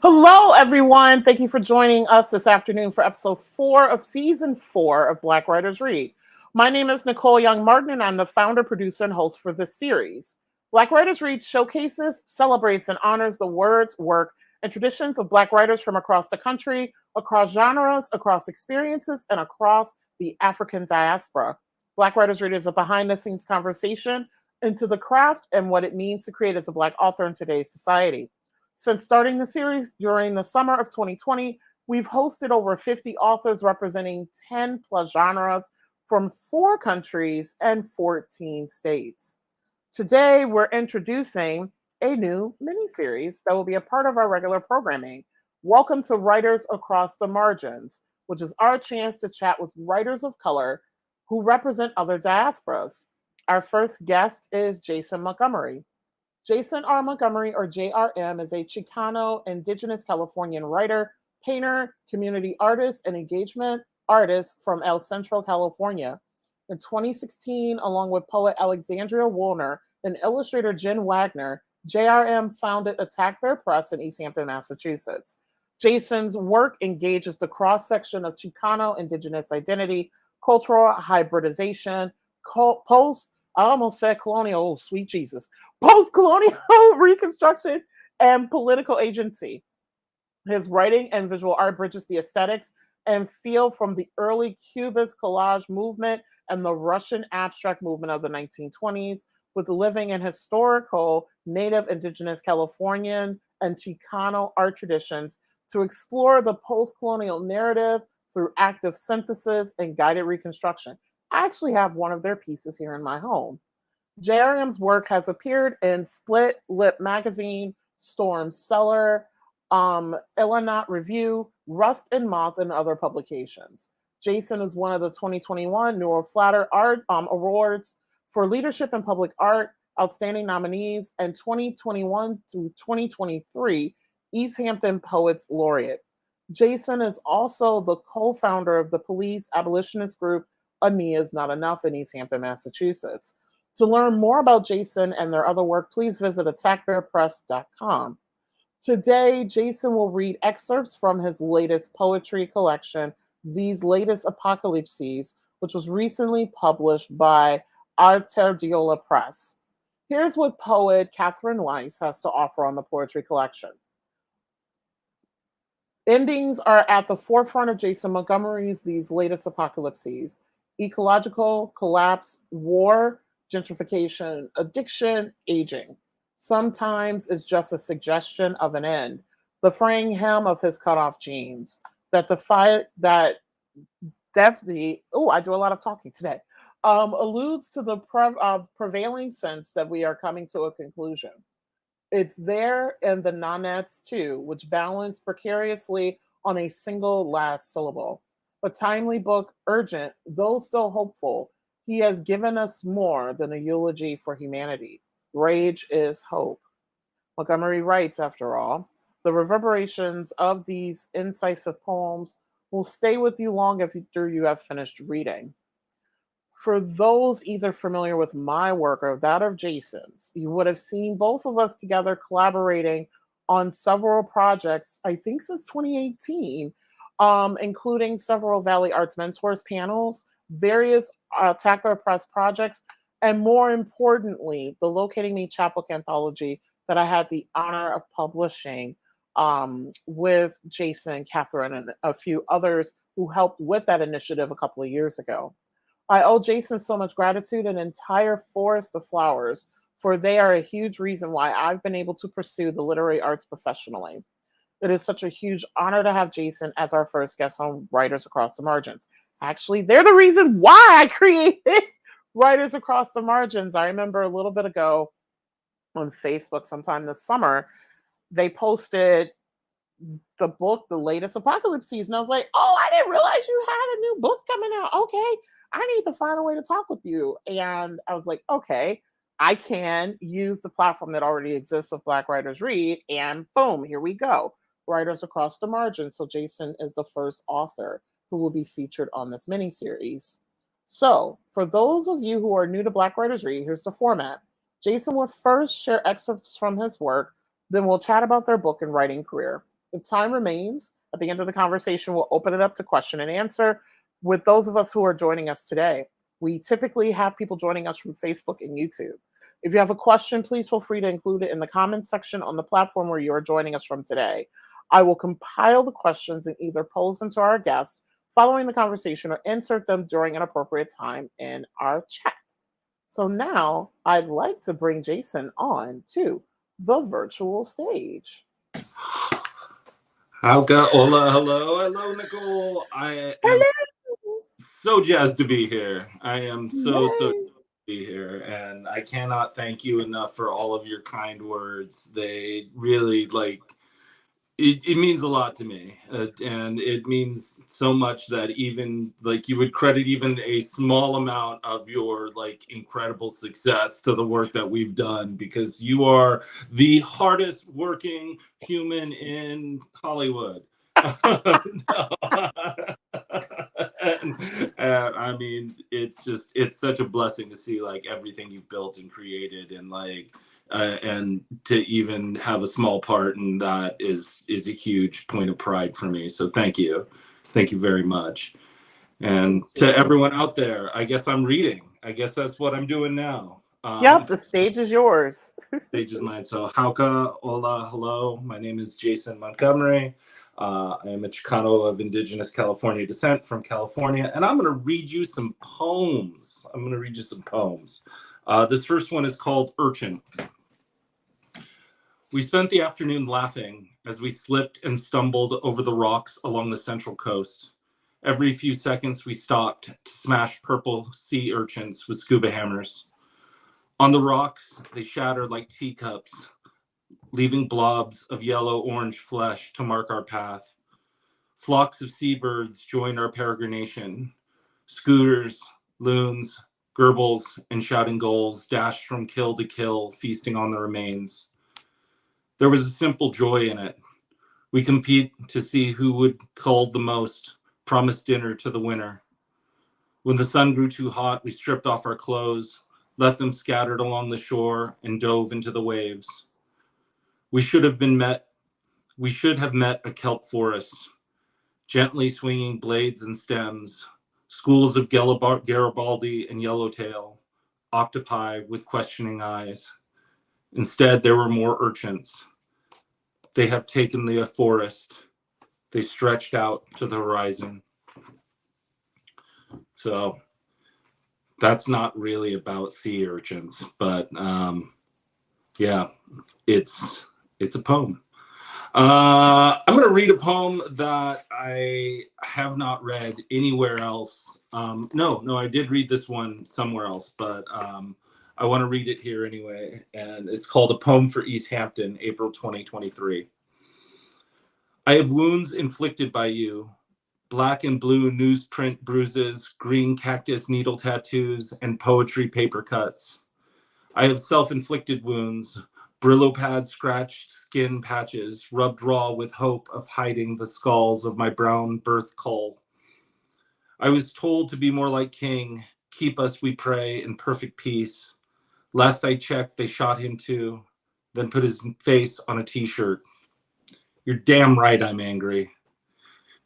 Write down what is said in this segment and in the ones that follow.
Hello, everyone. Thank you for joining us this afternoon for episode 4 of season 4 of Black Writers Read. My name is Nicole Young Martin, and I'm the founder, producer, and host for this series. Black Writers Read showcases, celebrates, and honors the words, work, and traditions of Black writers from across the country, across genres, across experiences, and across the African diaspora. Black Writers Read is a behind the scenes conversation into the craft and what it means to create as a Black author in today's society. Since starting the series during the summer of 2020, we've hosted over 50 authors representing 10 plus genres from 4 countries and 14 states. Today, we're introducing a new mini-series that will be a part of our regular programming. Welcome to Writers Across the Margins, which is our chance to chat with writers of color who represent other diasporas. Our first guest is Jason Montgomery. Jason R. Montgomery, or JRM, is a Chicano Indigenous Californian writer, painter, community artist, and engagement artist from El Centro, California. In 2016, along with poet Alexandra Woolner and illustrator Jen Wagner, JRM founded Attack Bear Press in Easthampton, Massachusetts. Jason's work engages the cross-section of Chicano Indigenous identity, cultural hybridization, I almost said colonial, oh, sweet Jesus, post-colonial reconstruction, and political agency. His writing and visual art bridges the aesthetics and feel from the early cubist collage movement and the Russian abstract movement of the 1920s, with living in historical Native Indigenous Californian and Chicano art traditions to explore the post-colonial narrative through active synthesis and guided reconstruction. I actually have one of their pieces here in my home. JRM's work has appeared in Split Lip Magazine, Storm Cellar, Ilanot Review, Rust and Moth, and other publications. Jason is one of the 2021 Newell Flather Awards for Leadership in Public Art, Outstanding Nominees, and 2021 through 2023 Easthampton Poets Laureate. Jason is also the co-founder of the police abolitionist group A Knee Is Not Enough in Easthampton, Massachusetts. To learn more about Jason and their other work, please visit attackbearpress.com. Today, Jason will read excerpts from his latest poetry collection, These Latest Apocalypses, which was recently published by Arterdiola Press. Here's what poet Catherine Weiss has to offer on the poetry collection. Endings are at the forefront of Jason Montgomery's These Latest Apocalypses: ecological collapse, war, gentrification, addiction, aging. Sometimes it's just a suggestion of an end, the fraying hem of his cut-off jeans, that definitely, I do a lot of talking today, alludes to the prevailing sense that we are coming to a conclusion. It's there in the nonettes too, which balance precariously on a single last syllable. A timely book, urgent, though still hopeful. He has given us more than a eulogy for humanity. Rage is hope. Montgomery writes, after all, the reverberations of these incisive poems will stay with you long after you have finished reading. For those either familiar with my work or that of Jason's, you would have seen both of us together collaborating on several projects, I think since 2018, including several Valley Arts Mentors panels, various Attack Bear Press projects, and more importantly, the Locating Me chapbook anthology that I had the honor of publishing with Jason, Catherine, and a few others who helped with that initiative a couple of years ago. I owe Jason so much gratitude, an entire forest of flowers, for they are a huge reason why I've been able to pursue the literary arts professionally. It is such a huge honor to have Jason as our first guest on Writers Across the Margins. Actually, they're the reason why I created Writers Across the Margins. I remember a little bit ago on Facebook, sometime this summer, they posted the book, The Latest Apocalypses, and I was like, oh, I didn't realize you had a new book coming out. Okay, I need to find a way to talk with you. And I was like, okay, I can use the platform that already exists of Black Writers Read, and boom, here we go. Writers Across the Margin. So Jason is the first author who will be featured on this mini-series. So for those of you who are new to Black Writers Read, here's the format. Jason will first share excerpts from his work, then we'll chat about their book and writing career. If time remains, at the end of the conversation, we'll open it up to question and answer with those of us who are joining us today. We typically have people joining us from Facebook and YouTube. If you have a question, please feel free to include it in the comments section on the platform where you are joining us from today. I will compile the questions and either pose them to our guests following the conversation or insert them during an appropriate time in our chat. So now I'd like to bring Jason on to the virtual stage. Hola, hello, Nicole. I am so jazzed to be here. I am so to be here, and I cannot thank you enough for all of your kind words. They really it means a lot to me, and it means so much that even you would credit even a small amount of your incredible success to the work that we've done, because you are the hardest working human in Hollywood. and I mean, it's such a blessing to see everything you've built and created, and to even have a small part in that is a huge point of pride for me. So thank you very much. And to everyone out there, I guess I'm reading. I guess that's what I'm doing now. Yep, the stage is yours. Stage is mine. So hauka, hola, hello. My name is Jason Montgomery. I am a Chicano of Indigenous California descent from California, and I'm going to read you some poems. This first one is called Urchin. We spent the afternoon laughing as we slipped and stumbled over the rocks along the Central coast. Every few seconds we stopped to smash purple sea urchins with scuba hammers. On the rocks, they shattered like teacups, leaving blobs of yellow-orange flesh to mark our path. Flocks of seabirds joined our peregrination. Scooters, loons, gerbils, and shouting gulls dashed from kill to kill, feasting on the remains. There was a simple joy in it. We compete to see who would cull the most, promise dinner to the winner. When the sun grew too hot, we stripped off our clothes, left them scattered along the shore, and dove into the waves. We should have met a kelp forest, gently swinging blades and stems, schools of Garibaldi and yellowtail, octopi with questioning eyes. Instead, there were more urchins. They have taken the forest. They stretched out to the horizon. So that's not really about sea urchins, but yeah, it's a poem. I'm going to read a poem that I have not read anywhere else. No, I did read this one somewhere else, but I want to read it here anyway. And it's called A Poem for Easthampton, April 2023. I have wounds inflicted by you, black and blue newsprint bruises, green cactus needle tattoos, and poetry paper cuts. I have self-inflicted wounds, Brillo pad scratched skin patches, rubbed raw with hope of hiding the skulls of my brown birth cull. I was told to be more like King, keep us, we pray, in perfect peace. Last I checked, they shot him too, then put his face on a t-shirt. You're damn right I'm angry.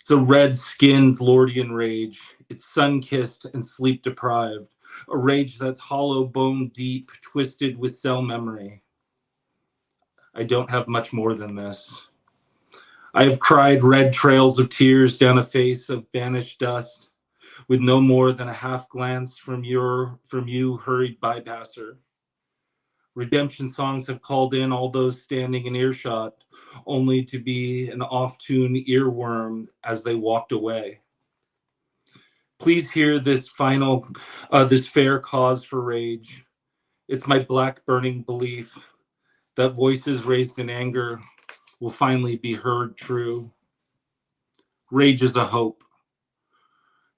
It's a red-skinned Lordian rage. It's sun-kissed and sleep-deprived, a rage that's hollow, bone-deep, twisted with cell memory. I don't have much more than this. I have cried red trails of tears down a face of vanished dust, with no more than a half glance from you, hurried bypasser. Redemption songs have called in all those standing in earshot, only to be an off-tune earworm as they walked away. Please hear this fair cause for rage. It's my black burning belief that voices raised in anger will finally be heard true. Rage is a hope.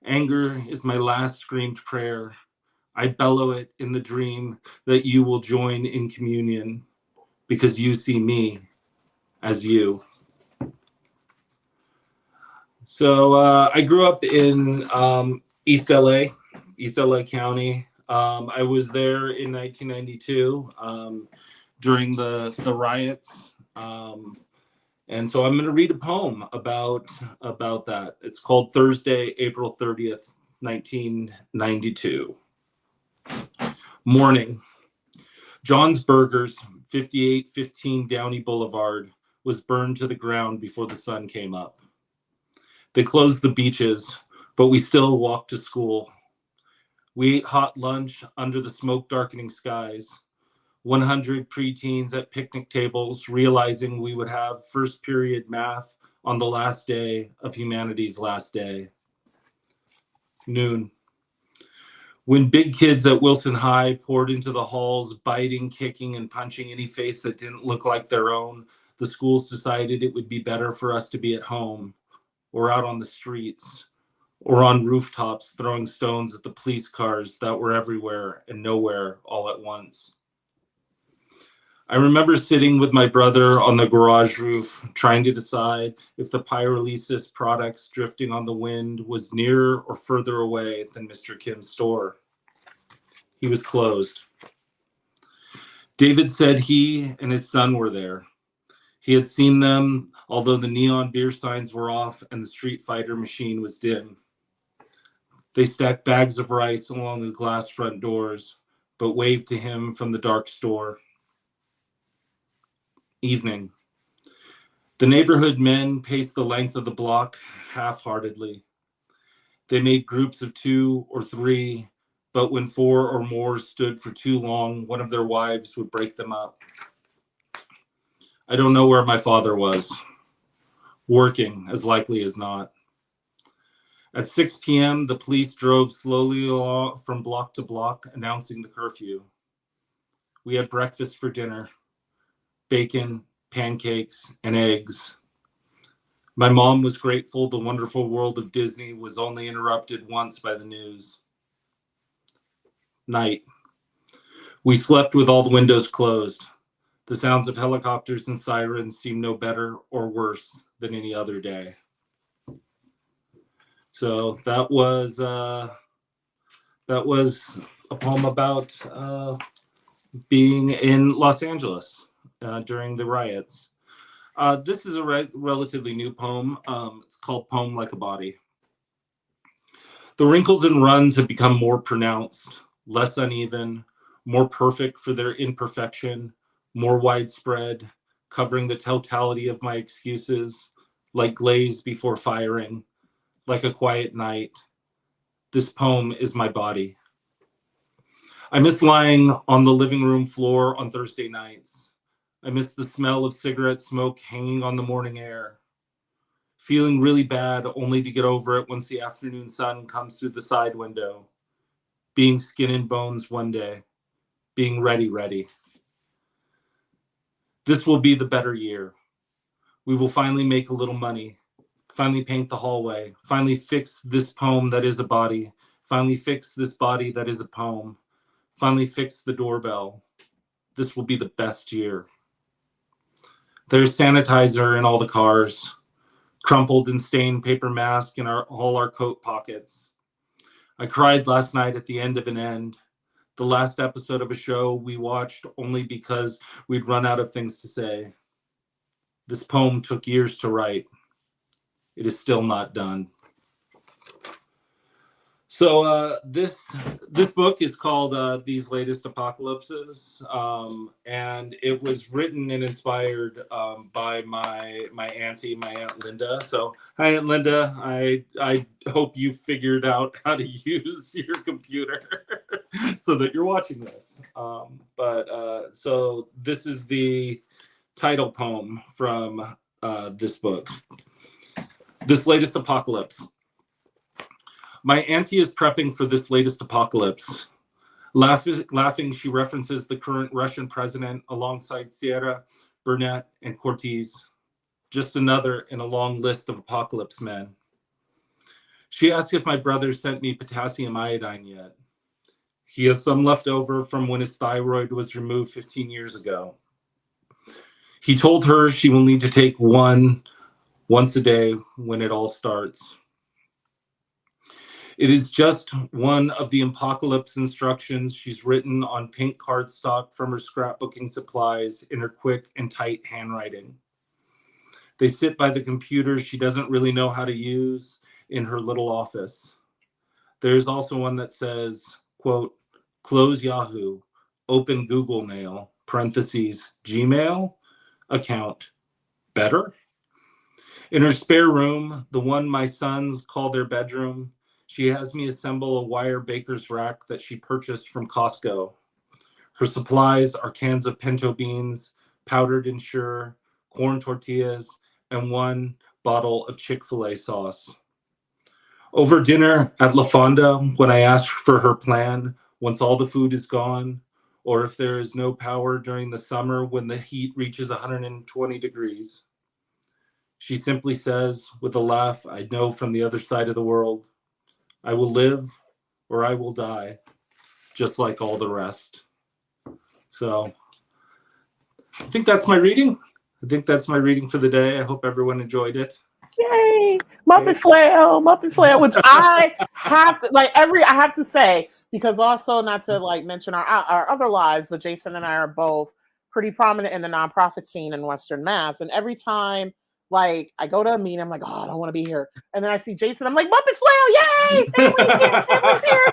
Anger is my last screamed prayer. I bellow it in the dream that you will join in communion because you see me as you. So I grew up in East LA County. I was there in 1992 during the riots. And so I'm going to read a poem about that. It's called Thursday, April 30th, 1992. Morning. John's Burgers, 5815 Downey Boulevard, was burned to the ground before the sun came up. They closed the beaches, but we still walked to school. We ate hot lunch under the smoke-darkening skies. 100 preteens at picnic tables, realizing we would have first period math on the last day of humanity's last day. Noon. When big kids at Wilson High poured into the halls, biting, kicking, and punching any face that didn't look like their own, the schools decided it would be better for us to be at home, or out on the streets, or on rooftops throwing stones at the police cars that were everywhere and nowhere all at once. I remember sitting with my brother on the garage roof, trying to decide if the pyrolysis products drifting on the wind was nearer or further away than Mr. Kim's store. He was closed. David said he and his son were there. He had seen them, although the neon beer signs were off and the Street Fighter machine was dim. They stacked bags of rice along the glass front doors, but waved to him from the dark store. Evening. The neighborhood men paced the length of the block half-heartedly. They made groups of 2 or 3, but when 4 or more stood for too long, one of their wives would break them up. I don't know where my father was. Working, as likely as not. At 6 p.m., the police drove slowly along from block to block, announcing the curfew. We had breakfast for dinner. Bacon, pancakes, and eggs. My mom was grateful the wonderful world of Disney was only interrupted once by the news. Night. We slept with all the windows closed. The sounds of helicopters and sirens seemed no better or worse than any other day. So that was a poem about being in Los Angeles during the riots. This is a relatively new poem. It's called Poem Like a Body. The wrinkles and runs have become more pronounced, less uneven, more perfect for their imperfection, more widespread, covering the totality of my excuses, like glaze before firing, like a quiet night. This poem is my body. I miss lying on the living room floor on Thursday nights. I miss the smell of cigarette smoke hanging on the morning air. Feeling really bad only to get over it once the afternoon sun comes through the side window. Being skin and bones one day. Being ready. This will be the better year. We will finally make a little money. Finally paint the hallway. Finally fix this poem that is a body. Finally fix this body that is a poem. Finally fix the doorbell. This will be the best year. There's sanitizer in all the cars. Crumpled and stained paper mask in all our coat pockets. I cried last night at the end of an end. The last episode of a show we watched only because we'd run out of things to say. This poem took years to write. It is still not done. So this book is called These Latest Apocalypses, and it was written and inspired by my auntie, my Aunt Linda. So hi, Aunt Linda. I hope you figured out how to use your computer so that you're watching this. So this is the title poem from this book. This Latest Apocalypse. My auntie is prepping for this latest apocalypse. Laughing, she references the current Russian president alongside Sierra, Burnett, and Cortez. Just another in a long list of apocalypse men. She asks if my brother sent me potassium iodine yet. He has some left over from when his thyroid was removed 15 years ago. He told her she will need to take one once a day when it all starts. It is just one of the apocalypse instructions she's written on pink cardstock from her scrapbooking supplies in her quick and tight handwriting. They sit by the computers she doesn't really know how to use in her little office. There's also one that says, quote, close Yahoo, open Google Mail, parentheses, Gmail, account, better. In her spare room, the one my sons call their bedroom, she has me assemble a wire baker's rack that she purchased from Costco. Her supplies are cans of pinto beans, powdered Ensure, corn tortillas, and one bottle of Chick-fil-A sauce. Over dinner at La Fonda, when I ask for her plan, once all the food is gone, or if there is no power during the summer when the heat reaches 120 degrees, she simply says, with a laugh I know from the other side of the world, I will live or I will die, just like all the rest. So I think that's my reading. I think that's my reading for the day. I hope everyone enjoyed it. Yay! Muppet Flail, which I have to I have to say, because also not to like mention our other lives, but Jason and I are both pretty prominent in the nonprofit scene in Western Mass. And every time like I go to a meeting, I'm like, oh, I don't want to be here. And then I see Jason, I'm like, Muppet Flail, yay! Family's here, family's here.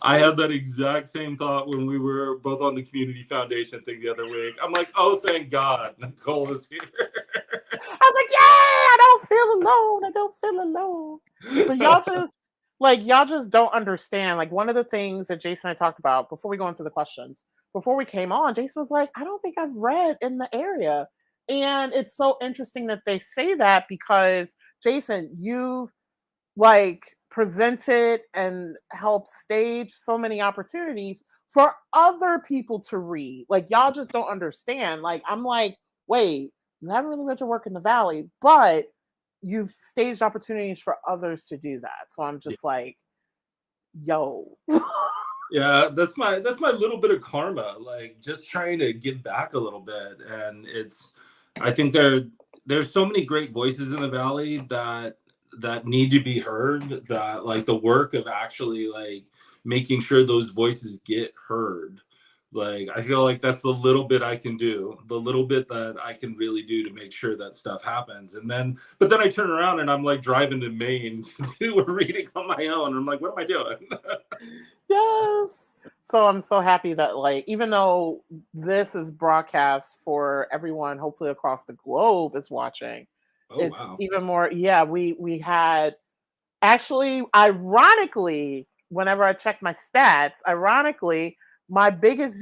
I had that exact same thought when we were both on the community foundation thing the other week. I'm like, oh, thank God, Nicole is here. I was like, yeah, I don't feel alone. But y'all just don't understand. Like one of the things that Jason and I talked about before we go into the questions, before we came on, Jason was like, I don't think I've read in the area. And it's so interesting that they say that because Jason, you've like presented and helped stage so many opportunities for other people to read. Like y'all just don't understand. Like I'm like, wait, you haven't really read your work in the Valley, but you've staged opportunities for others to do that. So I'm just like, yo. Yeah, that's my little bit of karma, like just trying to give back a little bit. And I think there's so many great voices in the Valley that need to be heard, that like the work of actually like making sure those voices get heard. Like, I feel like that's the little bit I can do, the little bit that I can really do to make sure that stuff happens. But then I turn around and I'm like driving to Maine to do a reading on my own. And I'm like, what am I doing? Yes. So I'm so happy that like, even though this is broadcast for everyone, hopefully across the globe is watching, it's wow. even more. Yeah, we had actually, ironically, whenever I check my stats, ironically, my biggest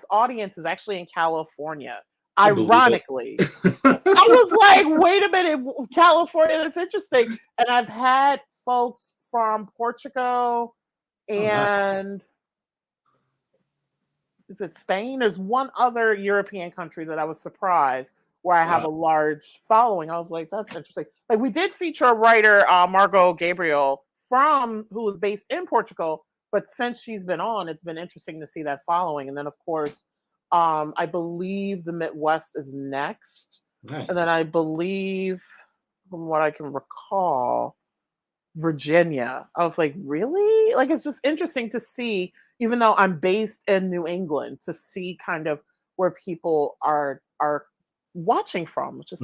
audience is actually in California. Ironically. I was like, wait a minute, California, that's interesting. And I've had folks from Portugal and is it Spain? There's one other European country that I was surprised where I have a large following. I was like, that's interesting. Like we did feature a writer, Margot Gabriel, who was based in Portugal, but since she's been on, it's been interesting to see that following. And then of course, I believe the Midwest is next. Nice. And then I believe, from what I can recall, Virginia. I was like, really? Like, it's just interesting to see, even though I'm based in New England, to see kind of where people are watching from. Just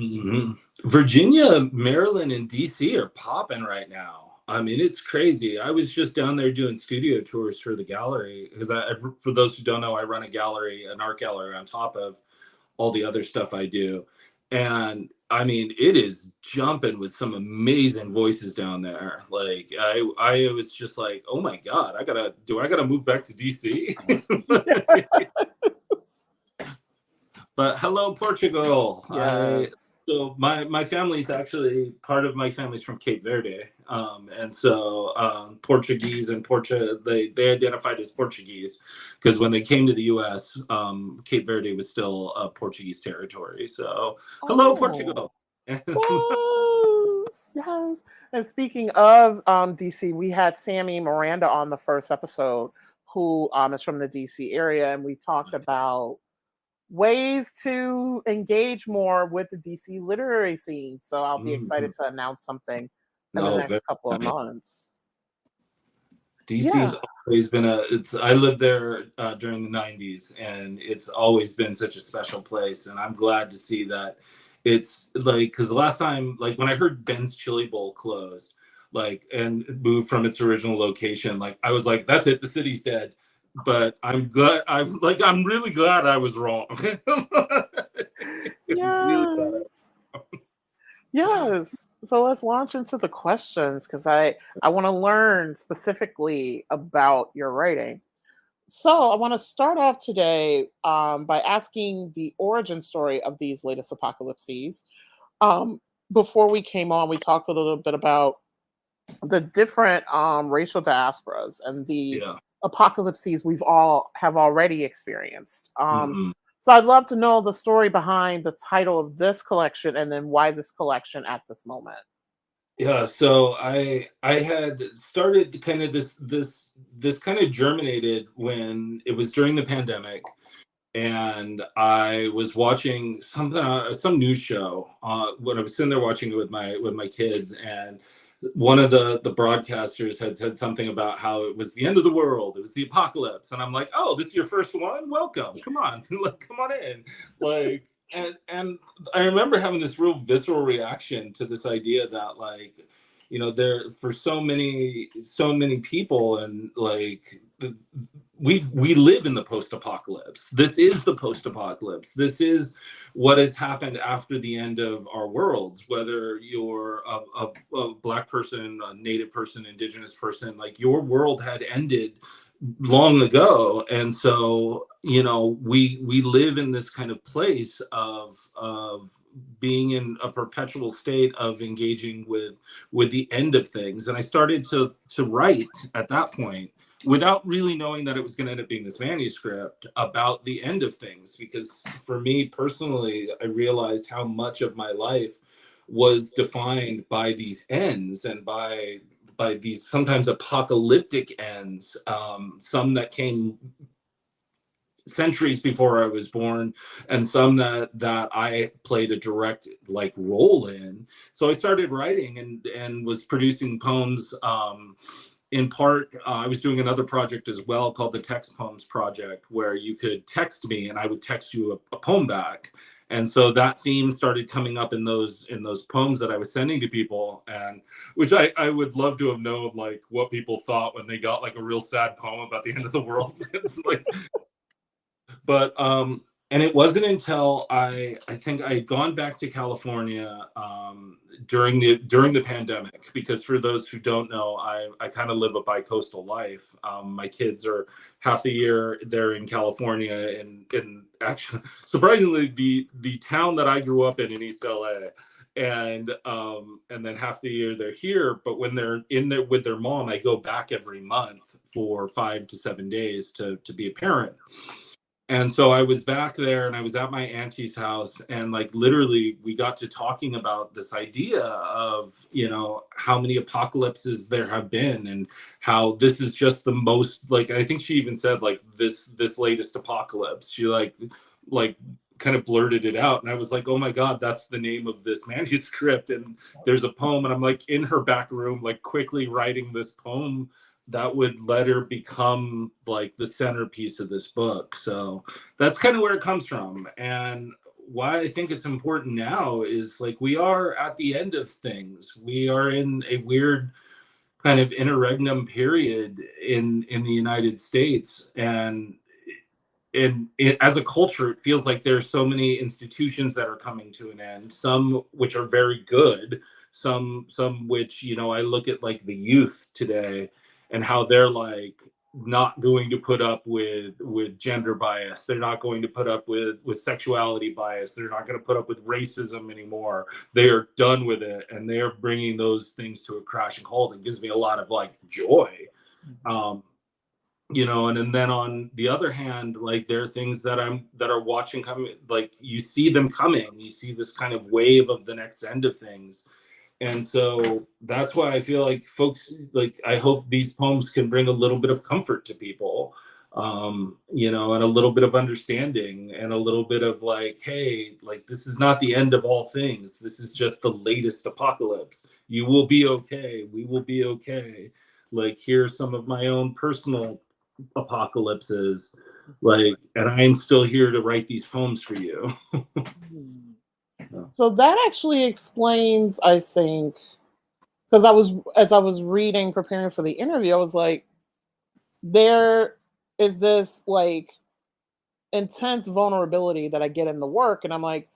Virginia, Maryland, and DC are popping right now. I mean, it's crazy. I was just down there doing studio tours for the gallery because for those who don't know, I run an art gallery on top of all the other stuff I do. And I mean, it is jumping with some amazing voices down there. Like I was just like, oh my God, I gotta move back to DC. But hello, Portugal. yes. So my family's actually, part of my family's from Cape Verde. And so Portuguese and they identified as Portuguese because when they came to the US, Cape Verde was still a Portuguese territory. So hello, Portugal. Yes. And speaking of DC, we had Sammy Miranda on the first episode, who is from the DC area, and we talked about ways to engage more with the DC literary scene. So I'll be excited to announce something in the next couple of months. DC has always been I lived there during the 90s, and it's always been such a special place. And I'm glad to see that it's like, because the last time, like when I heard Ben's Chili Bowl closed, like, and moved from its original location, like I was like, that's it, the city's dead. But I'm glad, I'm really glad I was wrong. Yes. Yes. So let's launch into the questions because I want to learn specifically about your writing. So I want to start off today by asking the origin story of these latest apocalypses. Um, Before we came on, we talked a little bit about the different racial diasporas and the Yeah. apocalypses we've all have already experienced. Mhm. So I'd love to know the story behind the title of this collection and then why this collection at this moment. Yeah, so I had started kind of this kind of germinated when it was during the pandemic, and I was watching something, some news show when I was sitting there watching it with my kids, and one of the broadcasters had said something about how it was the end of the world, it was the apocalypse, and I'm like, oh, this is your first one? Welcome, come on, come on in, like. And I remember having this real visceral reaction to this idea that, like, there for so many people, and like we live in the post-apocalypse. This is the post-apocalypse. This is what has happened after the end of our worlds, whether you're a Black person, a Native person, Indigenous person, like your world had ended long ago. And so we live in this kind of place of being in a perpetual state of engaging with the end of things. And I started to write at that point without really knowing that it was going to end up being this manuscript about the end of things, because for me personally, I realized how much of my life was defined by these ends, and by these sometimes apocalyptic ends, some that came centuries before I was born, and some that I played a direct like role in. So I started writing and was producing poems. In part, I was doing another project as well called the Text Poems Project, where you could text me and I would text you a poem back. And so that theme started coming up in those poems that I was sending to people, and which I would love to have known, like, what people thought when they got like a real sad poem about the end of the world. Like, but and it wasn't until I think I had gone back to California during the pandemic, because for those who don't know, I kind of live a bi-coastal life. My kids are half the year they're in California, and actually surprisingly the town that I grew up in East LA, and then half the year they're here. But when they're in there with their mom, I go back every month for 5 to 7 days to be a parent. And so I was back there, and I was at my auntie's house, and like literally we got to talking about this idea of, how many apocalypses there have been, and how this is just the most, like, I think she even said, like, this latest apocalypse. She like kind of blurted it out, and I was like, oh my God, that's the name of this manuscript. And there's a poem, and I'm like in her back room, like quickly writing this poem that would let her become like the centerpiece of this book. So that's kind of where it comes from. And why I think it's important now is, like, we are at the end of things. We are in a weird kind of interregnum period in the United States. And as a culture, it feels like there's so many institutions that are coming to an end, some which are very good, some which, I look at like the youth today and how they're like not going to put up with gender bias. They're not going to put up with sexuality bias. They're not going to put up with racism anymore. They are done with it, and they're bringing those things to a crashing halt. It gives me a lot of like joy. And then on the other hand, like, there are things that are watching coming, like, you see them coming, you see this kind of wave of the next end of things. And so that's why I feel like folks, like, I hope these poems can bring a little bit of comfort to people, and a little bit of understanding, and a little bit of like, hey, like, this is not the end of all things. This is just the latest apocalypse. You will be okay. We will be okay. Like, here's some of my own personal apocalypses. Like, and I'm still here to write these poems for you. So that actually explains, I think, because as I was reading, preparing for the interview, I was like, there is this like intense vulnerability that I get in the work, and I'm like,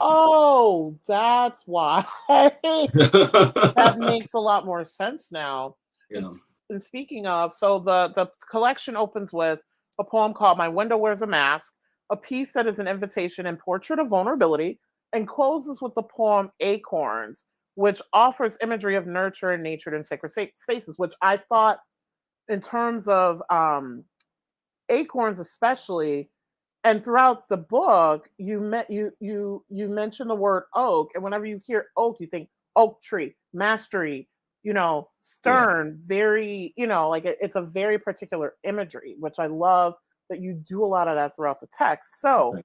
oh, that's why. That makes a lot more sense now. Yeah. And speaking of, so the collection opens with a poem called My Window Wears a Mask, a piece that is an invitation and portrait of vulnerability, and closes with the poem Acorns, which offers imagery of nurture and nature in sacred spaces, which I thought, in terms of acorns especially, and throughout the book, you mention the word oak, and whenever you hear oak, you think oak tree, mastery, stern, very, like it's a very particular imagery, which I love that you do a lot of that throughout the text. So,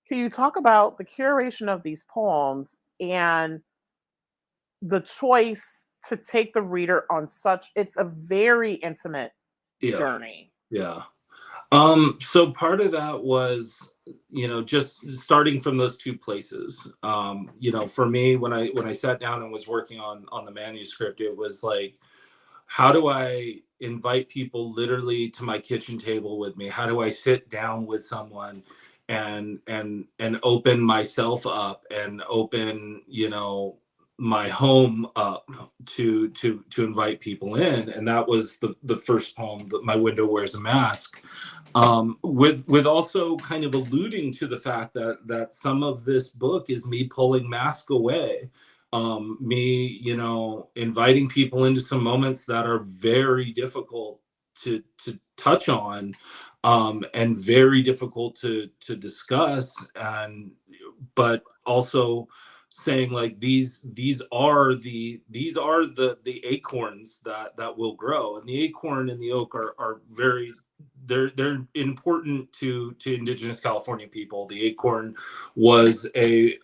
can you talk about the curation of these poems and the choice to take the reader on it's a very intimate journey? Yeah. So part of that was, just starting from those two places. For me, when I sat down and was working on the manuscript, it was like, how do I invite people literally to my kitchen table with me? How do I sit down with someone and open myself up and open, my home up to invite people in? And that was the first poem, that My Window Wears a Mask, with also kind of alluding to the fact that some of this book is me pulling mask away, me inviting people into some moments that are very difficult to touch on, and very difficult to discuss, but also saying like these are the acorns that will grow. And the acorn and the oak are very, they're important to Indigenous California people. The acorn was a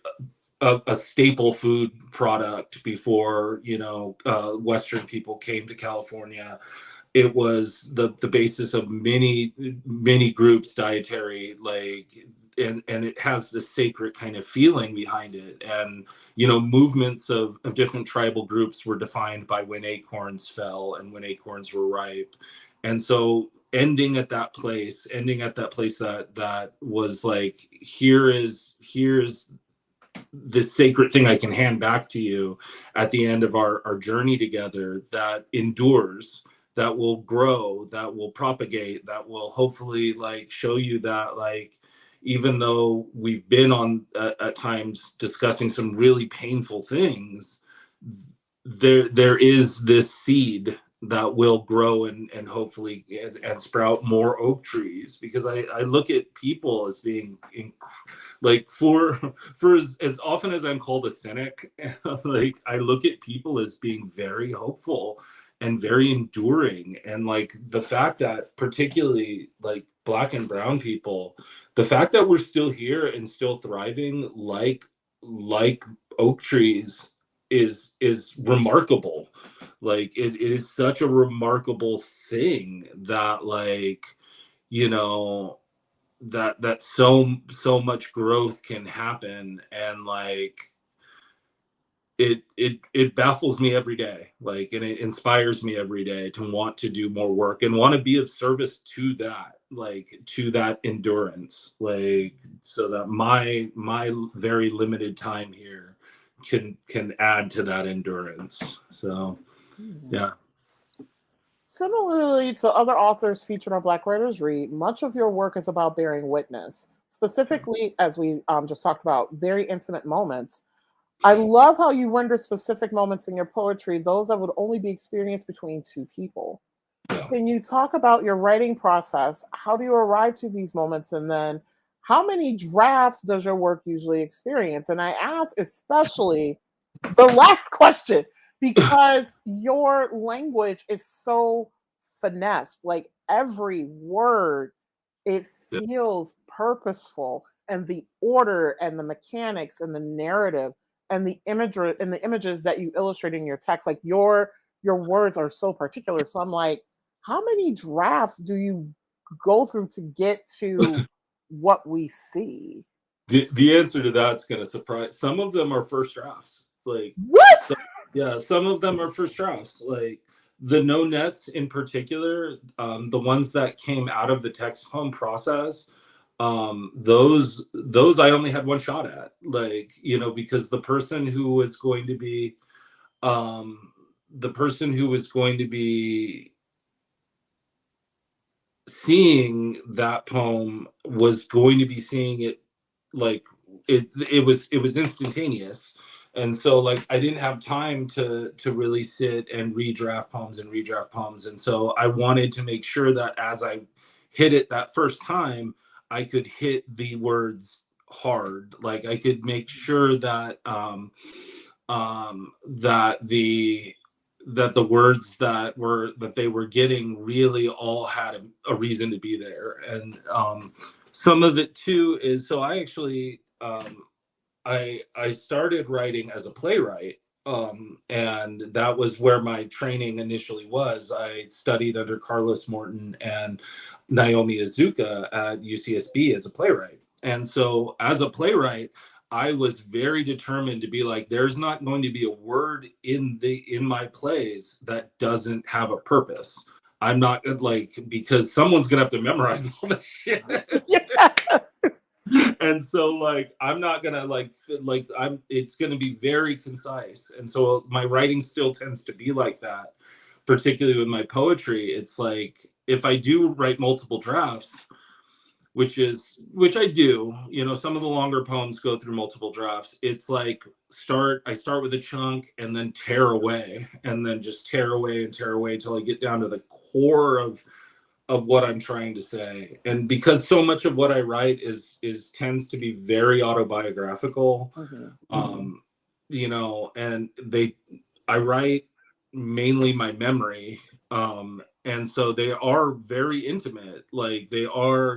staple food product before Western people came to California. It was the basis of many groups' dietary, and it has this sacred kind of feeling behind it. And movements of different tribal groups were defined by when acorns fell and when acorns were ripe. And so ending at that place that was like, here's this sacred thing I can hand back to you at the end of our journey together, that endures, that will grow, that will propagate, that will hopefully like show you that, like, even though we've been on at times discussing some really painful things, there is this seed that will grow and hopefully and sprout more oak trees. Because I look at people as being like, for as often as I'm called a cynic, like I look at people as being very hopeful and very enduring. And like the fact that particularly like Black and brown people, the fact that we're still here and still thriving like oak trees is remarkable. Like it is such a remarkable thing that, like, that so much growth can happen. And like it baffles me every day, like, and it inspires me every day to want to do more work and want to be of service to that, like to that endurance, like so that my very limited time here can add to that endurance. So yeah. Similarly to other authors featured on Black Writers Read, much of your work is about bearing witness, specifically, as we just talked about, very intimate moments. I love how you render specific moments in your poetry, those that would only be experienced between two people. Yeah. Can you talk about your writing process? How do you arrive to these moments? And then how many drafts does your work usually experience? And I ask especially the last question, because your language is so finessed. Like every word, it feels purposeful, and the order and the mechanics and the narrative and the imagery and the images that you illustrate in your text, like your your words are so particular. So I'm like, how many drafts do you go through to get to what we see? The answer to that's going to surprise. Some of them are first drafts. Like, What? yeah, some of them are first drafts. Like the no nets in particular, the ones that came out of the text poem process, those I only had one shot at. Like, you know, because the person who was going to be seeing that poem was going to be seeing it like it was instantaneous, and so like I didn't have time to really sit and redraft poems, and so I wanted to make sure that as I hit it that first time, I could hit the words hard. Like I could make sure that that the words that they were getting really all had a reason to be there. And some of it too is, so I actually I started writing as a playwright, and that was where my training initially was. I studied under Carlos Morton and Naomi Azuka at UCSB as a playwright. And so as a playwright, I was very determined to be like, there's not going to be a word in my plays that doesn't have a purpose. I'm not like, because someone's gonna have to memorize all this shit. Yeah. And so like I'm not gonna like it's gonna be very concise. And so my writing still tends to be like that, particularly with my poetry. It's like if I do write multiple drafts, which I do, you know, some of the longer poems go through multiple drafts. It's like I start with a chunk and then tear away, and then just tear away and tear away until I get down to the core of what I'm trying to say. And because so much of what I write is tends to be very autobiographical, you know, and I write mainly my memory. And so they are very intimate. Like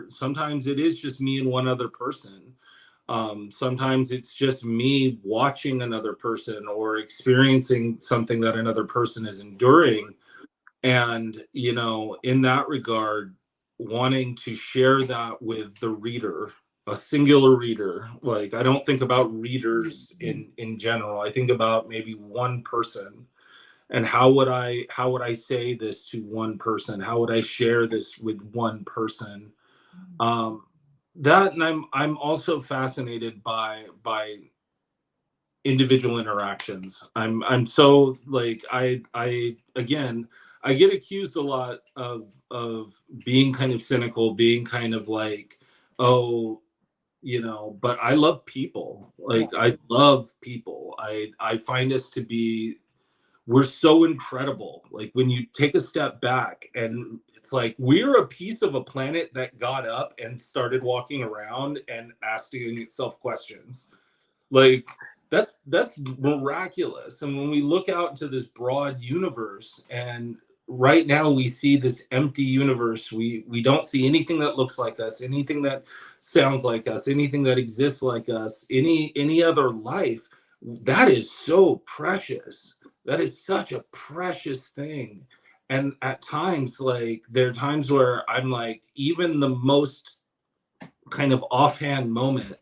sometimes it is just me and one other person. Sometimes it's just me watching another person or experiencing something that another person is enduring. And, you know, in that regard, wanting to share that with the reader, a singular reader. Like I don't think about readers in general. I think about maybe one person. And how would I say this to one person? How would I share this with one person? That, and I'm also fascinated by individual interactions. I'm so like I again I get accused a lot of being kind of cynical, being kind of like, oh, you know, but I love people. Like I love people. I find us to be, we're so incredible. Like when you take a step back and it's like we're a piece of a planet that got up and started walking around and asking itself questions. Like that's miraculous. And when we look out into this broad universe, and right now we see this empty universe, we don't see anything that looks like us, anything that sounds like us, anything that exists like us, any other life. That is so precious. That is such a precious thing. And at times, like there are times where I'm like, even the most kind of offhand moment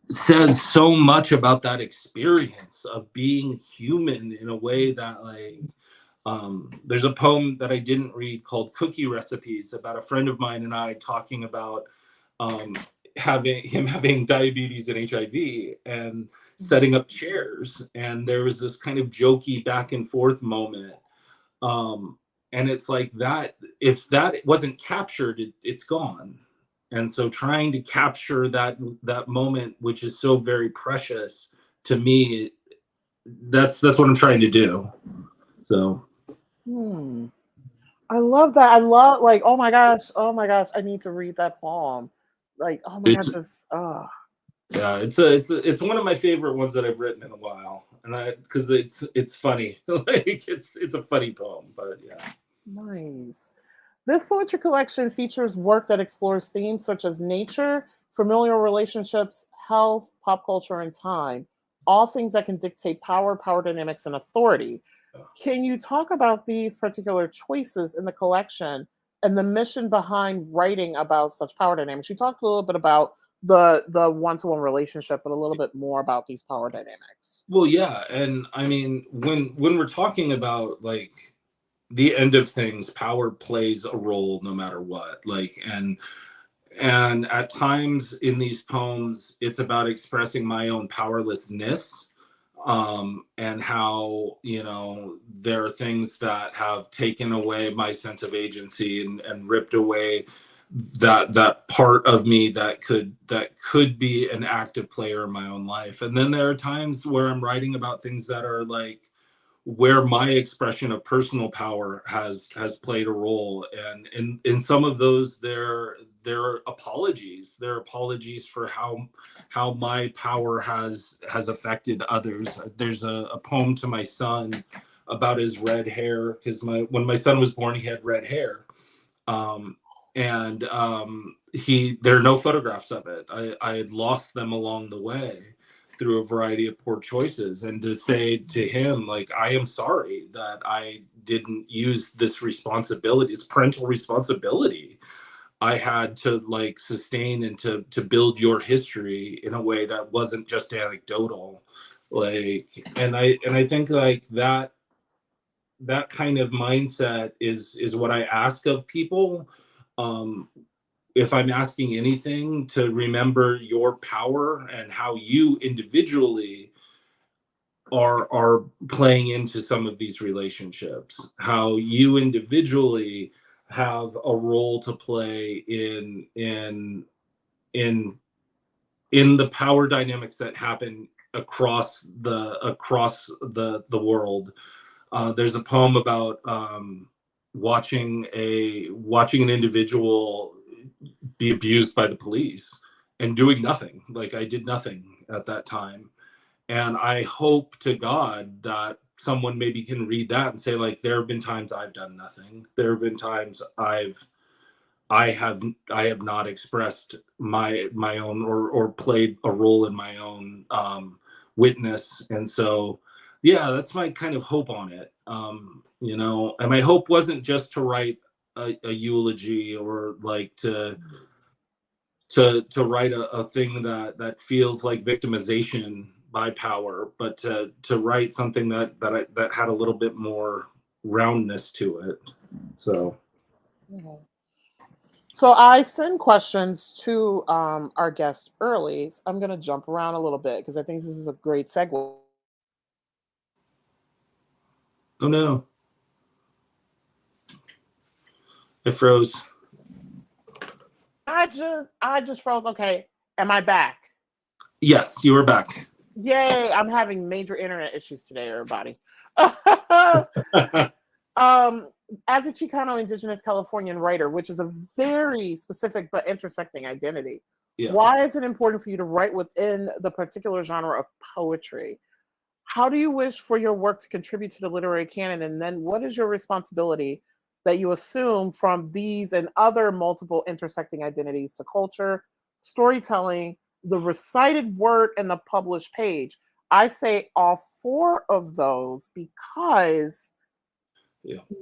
says so much about that experience of being human in a way that like there's a poem that I didn't read called Cookie Recipes, about a friend of mine and I talking about having diabetes and HIV and setting up chairs, and there was this kind of jokey back and forth moment, and it's like that, if that wasn't captured, it's gone. And so trying to capture that moment, which is so very precious to me, that's what I'm trying to do. So I love that. I love, like, oh my gosh, I need to read that poem. Like, oh my gosh, yeah, it's one of my favorite ones that I've written in a while, and because it's funny. Like it's a funny poem, but yeah. Nice. This poetry collection features work that explores themes such as nature, familial relationships, health, pop culture, and time. all things that can dictate power, power dynamics, and authority. Can you talk about these particular choices in the collection and the mission behind writing about such power dynamics? You talked a little bit about the one-to-one relationship, but a little bit more about these power dynamics. Well, yeah, and I mean, when we're talking about like the end of things, power plays a role no matter what. Like, and at times in these poems, it's about expressing my own powerlessness, and how, you know, there are things that have taken away my sense of agency and ripped away that part of me that could be an active player in my own life. And then there are times where I'm writing about things that are like where my expression of personal power has played a role, and in some of those there are apologies. There are apologies for how my power has affected others. There's a poem to my son about his red hair, because when my son was born, he had red hair. And there are no photographs of it. I had lost them along the way through a variety of poor choices. And to say to him, like, I am sorry that I didn't use this responsibility, this parental responsibility I had to like sustain and to build your history in a way that wasn't just anecdotal. Like, and I think like that kind of mindset is what I ask of people. If I'm asking anything, to remember your power and how you individually are playing into some of these relationships, how you individually have a role to play in the power dynamics that happen across the world. There's a poem about watching an individual be abused by the police and doing nothing. Like, I did nothing at that time. And I hope to God that someone maybe can read that and say, like, there have been times I've done nothing. There have been times I have not expressed my own or played a role in my own witness. And so, yeah, that's my kind of hope on it. You know, and my hope wasn't just to write a eulogy or like to write a thing that feels like victimization by power, but to write something that had a little bit more roundness to it. So. So I send questions to our guest early. So I'm going to jump around a little bit because I think this is a great segue. Oh no. I froze. I just froze. Okay. Am I back? Yes, you are back. Yay. I'm having major internet issues today, everybody. As a Chicano Indigenous Californian writer, which is a very specific but intersecting identity, Yeah. why is it important for you to write within the particular genre of poetry? How do you wish for your work to contribute to the literary canon? And then what is your responsibility that you assume from these and other multiple intersecting identities to culture, storytelling, the recited word, and the published page? I say all four of those because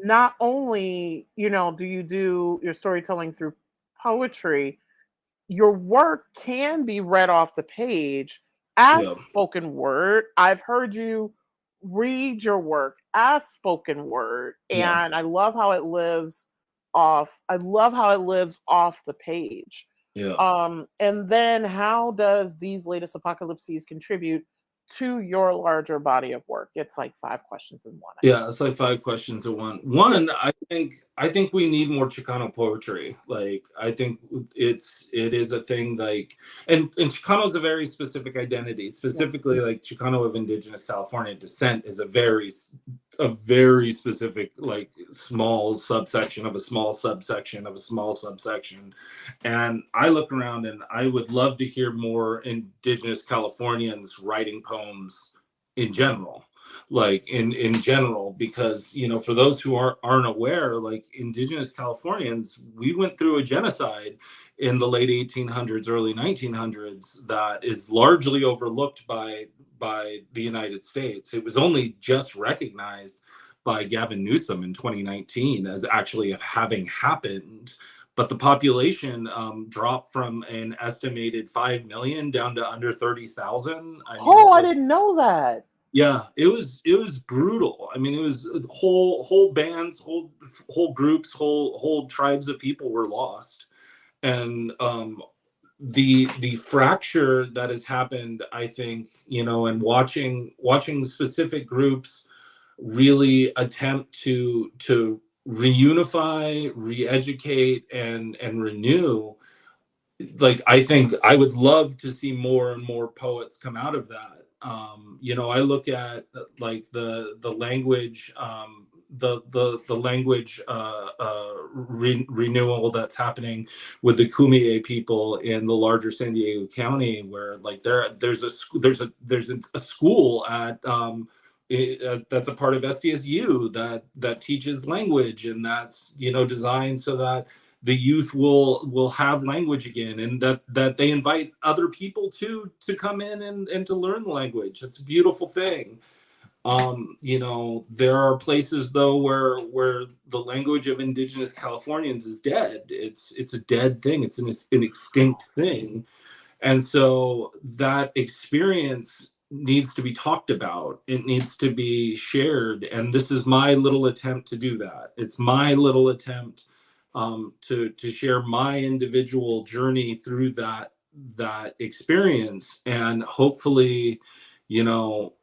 not only, do you do your storytelling through poetry, your work can be read off the page as spoken word. I've heard you read your work as spoken word, and I love how it lives off. I love how it lives off the page. And then how does these latest apocalypses contribute to your larger body of work? It's like 5 questions in one. Yeah, it's like 5 questions in one. One, I think we need more Chicano poetry. Like, I think it is a thing, like, and Chicano is a very specific identity. Specifically, like, Chicano of Indigenous Californian descent is a very specific, like, small subsection of a small subsection of a small subsection. And I look around and I would love to hear more Indigenous Californians writing poems in general. like in general, because, you know, for those who aren't aware, like Indigenous Californians, we went through a genocide in the late 1800s, early 1900s that is largely overlooked by the United States. It was only just recognized by Gavin Newsom in 2019 as actually having happened. But the population dropped from an estimated 5 million down to under 30,000. I mean, Oh, I didn't know that. yeah, it was brutal. I mean, it was whole bands, whole groups, whole tribes of people were lost. And the fracture that has happened, I think, you know, and watching specific groups really attempt to reunify, re-educate, and renew. Like, I think I would love to see more and more poets come out of that. You know, I look at like the language, the language renewal that's happening with the Kumeyaay people in the larger San Diego County, where like there's a school at that's a part of SDSU that teaches language, and that's, you know, designed so that the youth will have language again, and that they invite other people to come in and to learn the language. It's a beautiful thing. You know, there are places though where the language of Indigenous Californians is dead. It's a dead thing. It's an extinct thing. And so that experience needs to be talked about. It needs to be shared. And this is my little attempt to do that. It's my little attempt to share my individual journey through that experience. And hopefully, you know,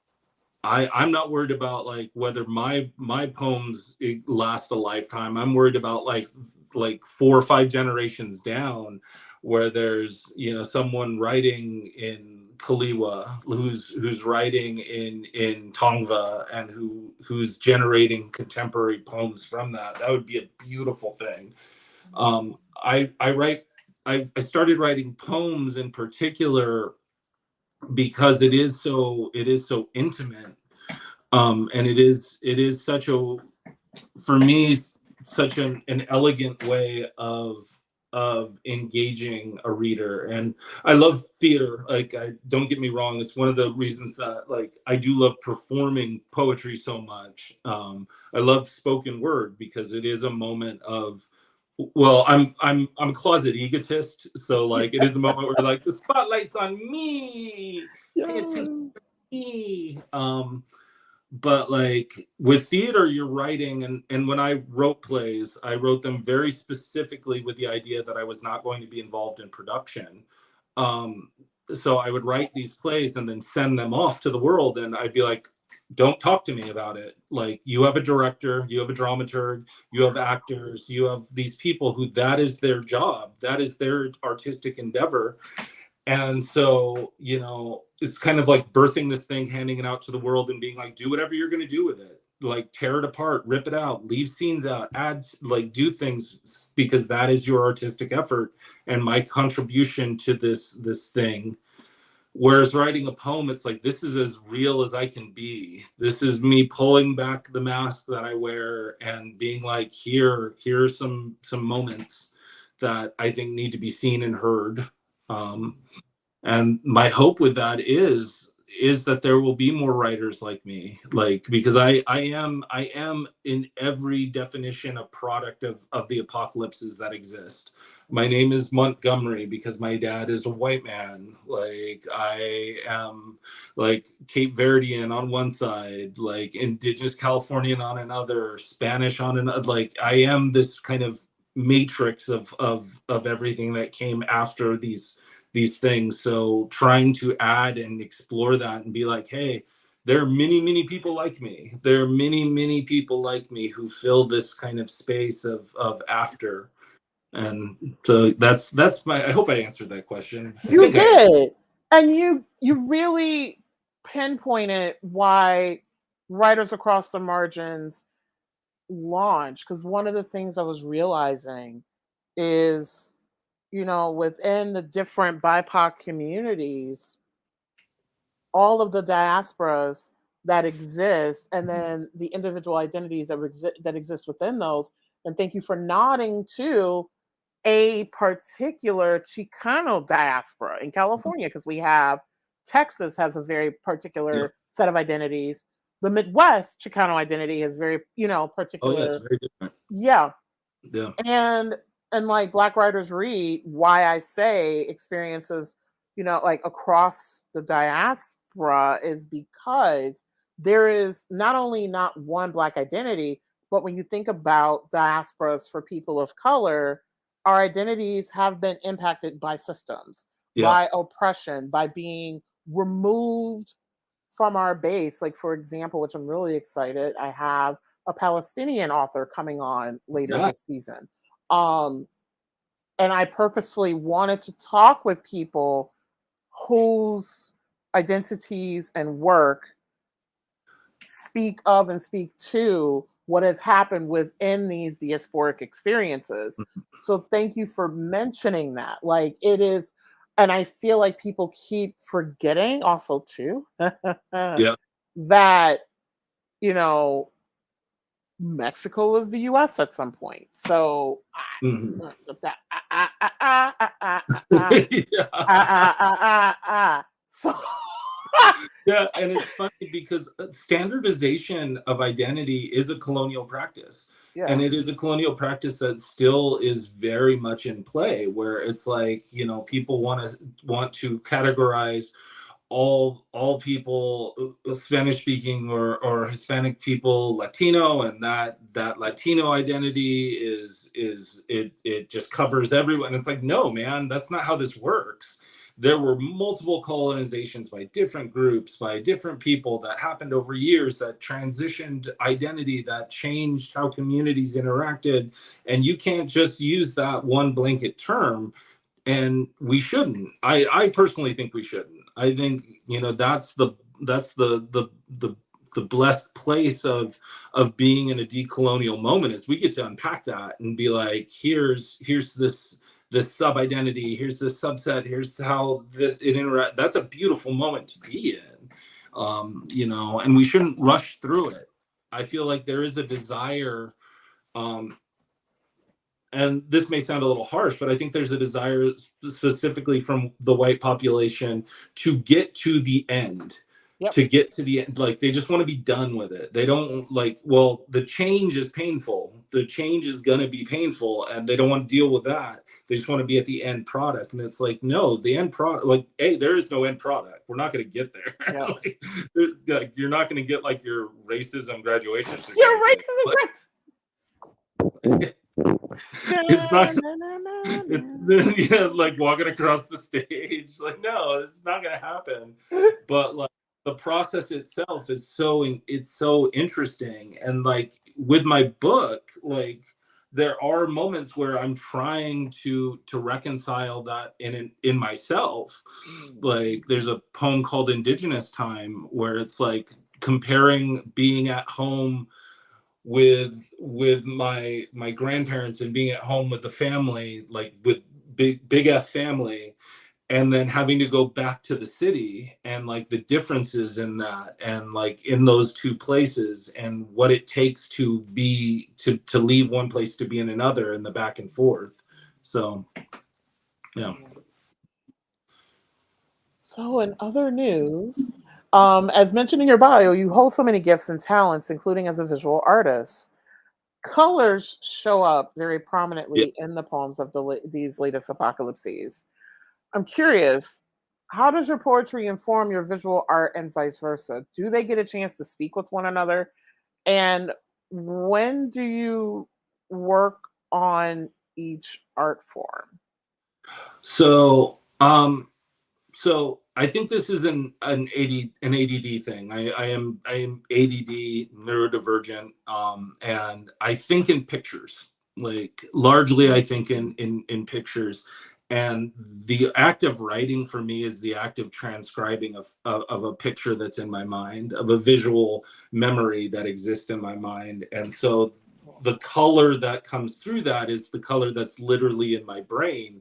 I'm not worried about like whether my poems last a lifetime. I'm worried about like 4 or 5 generations down, where there's, you know, someone writing in Kaliwa who's writing in Tongva, and who's generating contemporary poems from that. That would be a beautiful thing. I started writing poems in particular because it is so intimate, and it is such a, for me, such an elegant way of engaging a reader. And I love theater. Like, I don't get me wrong, it's one of the reasons that like I do love performing poetry so much. I love spoken word because it is a moment of, well, I'm a closet egotist, so like it is a moment where like the spotlight's on me, pay attention to me. But like with theater, you're writing, and when I wrote plays, I wrote them very specifically with the idea that I was not going to be involved in production. So I would write these plays and then send them off to the world, and I'd be like, don't talk to me about it. Like, you have a director, you have a dramaturg, you have actors, you have these people who that is their job, that is their artistic endeavor. And so, you know, it's kind of like birthing this thing, handing it out to the world, and being like, do whatever you're going to do with it. Like, tear it apart, rip it out, leave scenes out, add, like, do things, because that is your artistic effort and my contribution to this thing. Whereas writing a poem, it's like, this is as real as I can be. This is me pulling back the mask that I wear and being like, here's some moments that I think need to be seen and heard. And my hope with that is that there will be more writers like me, like, because I am in every definition a product of the apocalypses that exist. My name is Montgomery because my dad is a white man. Like, I am like Cape Verdean on one side, like Indigenous Californian on another, Spanish on another. Like, I am this kind of matrix of everything that came after these things. So trying to add and explore that and be like, hey, there are many people like me. There are many people like me who fill this kind of space of after. And so that's my, I hope I answered that question. You did. And you really pinpointed why Writers Across the Margins launched, because one of the things I was realizing is, you know, within the different BIPOC communities, all of the diasporas that exist, and then the individual identities that exist within those. And thank you for nodding to a particular Chicano diaspora in California, because we have Texas has a very particular set of identities. The Midwest Chicano identity is very, particular. Oh, yeah, it's very different. Yeah. Yeah. And like Black Writers Read, why I say experiences, like across the diaspora is because there is not only not one Black identity, but when you think about diasporas for people of color, our identities have been impacted by systems, by oppression, by being removed from our base. Like, for example, which I'm really excited, I have a Palestinian author coming on later this season. And I purposefully wanted to talk with people whose identities and work speak of and speak to what has happened within these diasporic experiences. So thank you for mentioning that. Like, it is, and I feel like people keep forgetting also too, that, Mexico was the US at some point. So yeah, and it's funny because standardization of identity is a colonial practice. And it is a colonial practice that still is very much in play, where it's like, people want to categorize all people, Spanish speaking or Hispanic people, Latino, and that Latino identity it just covers everyone. It's like, no, man, that's not how this works. There were multiple colonizations by different groups, by different people that happened over years, that transitioned identity, that changed how communities interacted. And you can't just use that one blanket term. And we shouldn't. I personally think we shouldn't. I think, that's the blessed place of being in a decolonial moment, is we get to unpack that and be like, here's this sub identity, here's this subset, here's how it interacts. That's a beautiful moment to be in, and we shouldn't rush through it. I feel like there is a desire, and this may sound a little harsh, but I think there's a desire specifically from the white population to get to the end. To get to the end. Like, they just want to be done with it. They don't the change is painful. The change is going to be painful, and they don't want to deal with that. They just want to be at the end product. And it's like, no, the end product, hey, there is no end product. We're not going to get there. You're not going to get your racism graduation certificate. Your racism. It's not like walking across the stage. No, this is not going to happen. But the process itself is so interesting. And with my book, there are moments where I'm trying to reconcile that in myself. There's a poem called Indigenous Time, where it's comparing being at home with my grandparents and being at home with the family, with big F family, and then having to go back to the city, and the differences in that, and in those two places, and what it takes to leave one place to be in another, and the back and forth. So So in other news, as mentioned in your bio, you hold so many gifts and talents, including as a visual artist. Colors show up very prominently in the poems of these latest apocalypses. I'm curious, how does your poetry inform your visual art and vice versa? Do they get a chance to speak with one another? And when do you work on each art form? So I think this is an ADD thing. I am ADD, neurodivergent, and I think in pictures. Largely, I think in pictures. And the act of writing for me is the act of transcribing of a picture that's in my mind, of a visual memory that exists in my mind. And so the color that comes through that is the color that's literally in my brain,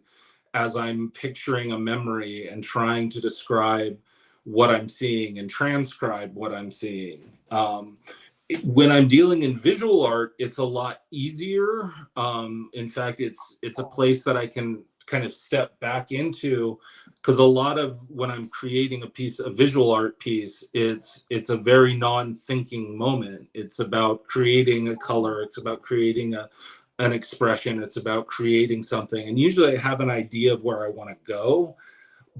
as I'm picturing a memory and trying to describe what I'm seeing and transcribe what I'm seeing. When I'm dealing in visual art, it's a lot easier. In fact, it's a place that I can kind of step back into, because a lot of when I'm creating a visual art piece, it's a very non-thinking moment. It's about creating a color. It's about creating an expression. It's about creating something. And usually I have an idea of where I want to go,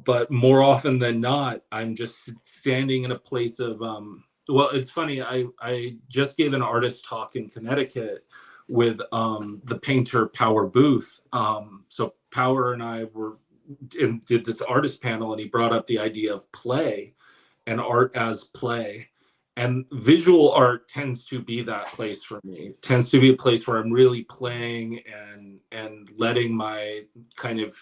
but more often than not, I'm just standing in a place of, well, it's funny. I just gave an artist talk in Connecticut with the painter Power Booth. So Power and I did this artist panel, and he brought up the idea of play and art as play. And visual art tends to be that place for me. It tends to be a place where I'm really playing and letting my kind of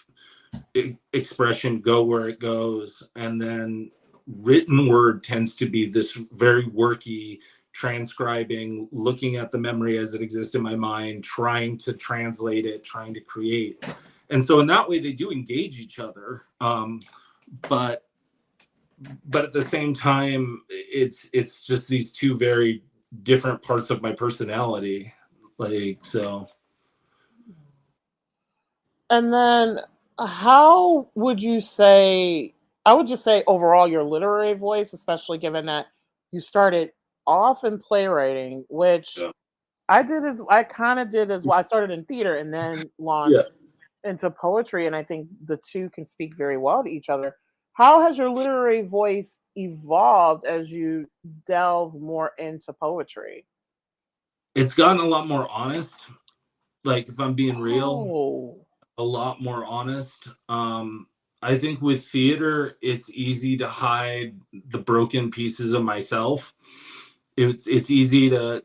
expression go where it goes. And then written word tends to be this very worky, transcribing, looking at the memory as it exists in my mind, trying to translate it, trying to create. And so in that way, they do engage each other. But at the same time, it's just these two very different parts of my personality. Like, so. And then how would you say, I would just say overall your literary voice, especially given that you started off in playwriting, which Yeah. I kind of did as well. I started in theater and then launched into poetry, and I think the two can speak very well to each other. How has your literary voice evolved as you delve more into poetry? It's gotten a lot more honest. Like, if I'm being real, Oh, a lot more honest. I think with theater, it's easy to hide the broken pieces of myself. It's easy to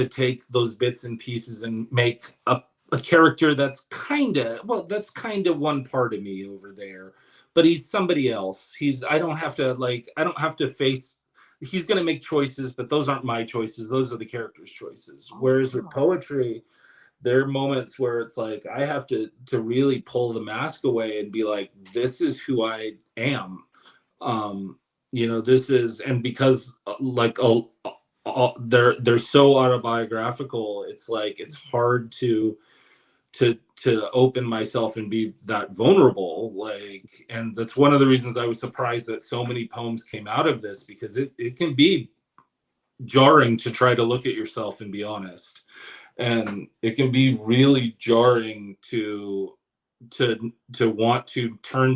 take those bits and pieces and make a character that's kind of, well, that's kind of one part of me over there, but he's somebody else. I don't have to face. He's going to make choices, but those aren't my choices. Those are the character's choices. Whereas with poetry, there are moments where it's like I have to really pull the mask away and be like, this is who I am. This is, and because like they're so autobiographical, it's like it's hard to open myself and be that vulnerable. Like, and that's one of the reasons I was surprised that so many poems came out of this, because it can be jarring to try to look at yourself and be honest. And it can be really jarring to want to turn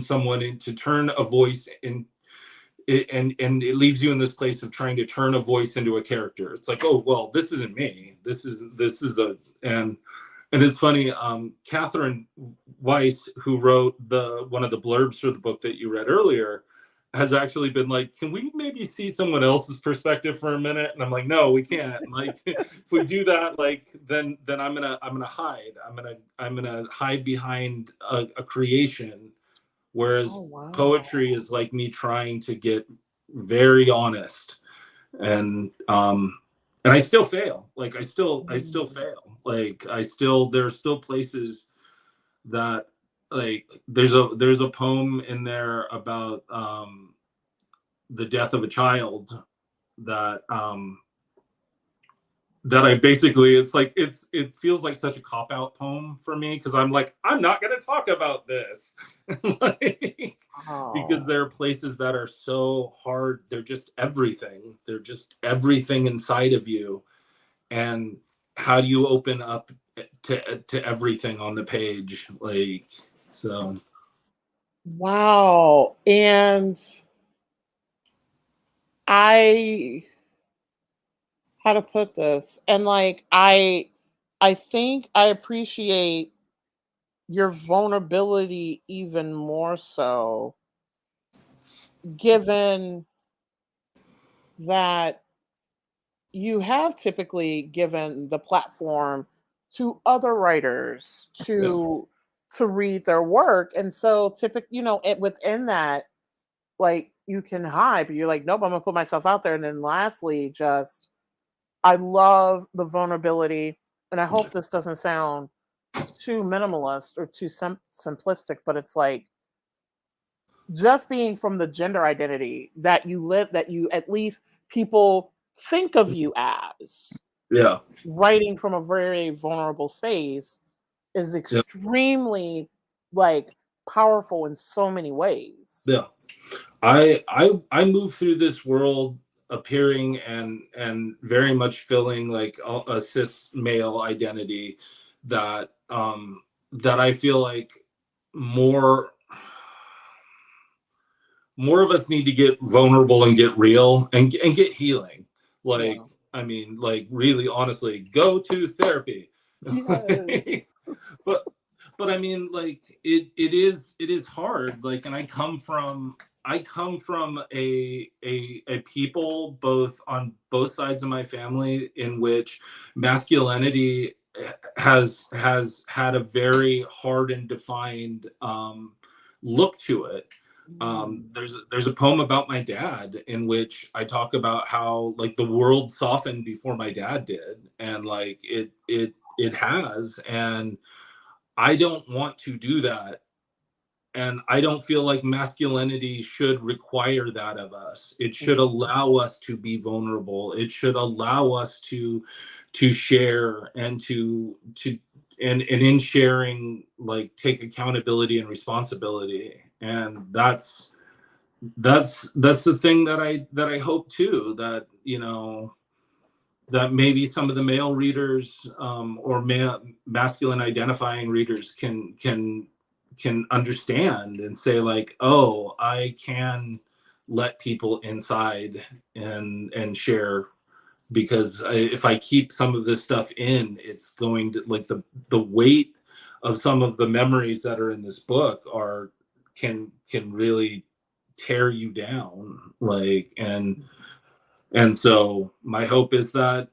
a voice in, and it leaves you in this place of trying to turn a voice into a character. It's like, oh well, this isn't me. This is and it's funny. Catherine Weiss, who wrote one of the blurbs for the book that you read earlier, has actually been like, can we maybe see someone else's perspective for a minute? And I'm like, no, we can't. Like, if we do that, like, then I'm gonna hide. I'm gonna hide behind a creation. Whereas wow. poetry is like me trying to get very honest, and I still fail. Like, I still fail. Like, there are still places that, like, there's a poem in there about the death of a child that I basically, it's like it feels like such a cop-out poem for me, because I'm like, I'm not going to talk about this. Like, because there are places that are so hard. They're just everything inside of you. And how do you open up to everything on the page? Like, so. Wow. And I, how to put this? And like I think I appreciate your vulnerability even more so, given that you have typically given the platform to other writers to read their work. And so typically, within that, like, you can hide, but you're like, nope, I'm gonna put myself out there. And then lastly, just, I love the vulnerability, and I hope this doesn't sound too minimalist or too simplistic, but it's like just being from the gender identity that you live, that you at least people think of you as Yeah. writing from a very vulnerable space is extremely like powerful in so many ways. Yeah. I move through this world appearing and very much feeling like a cis male identity that that I feel like more of us need to get vulnerable and get real and get healing. Like, Yeah. I mean, like really honestly, go to therapy. Yes. but I mean, like it is hard. Like, and I come from a people both on both sides of my family in which masculinity has had a very hard and defined look to it. There's a poem about my dad in which I talk about how like the world softened before my dad did, and like it has, and I don't want to do that. And I don't feel like masculinity should require that of us. It should allow us to be vulnerable. It should allow us to share and and in sharing, like take accountability and responsibility. And that's the thing that I hope too, that that maybe some of the male readers or masculine identifying readers can understand and say like, oh, I can let people inside and share, because if I keep some of this stuff in, it's going to, like, the weight of some of the memories that are in this book can really tear you down, like. And so my hope is that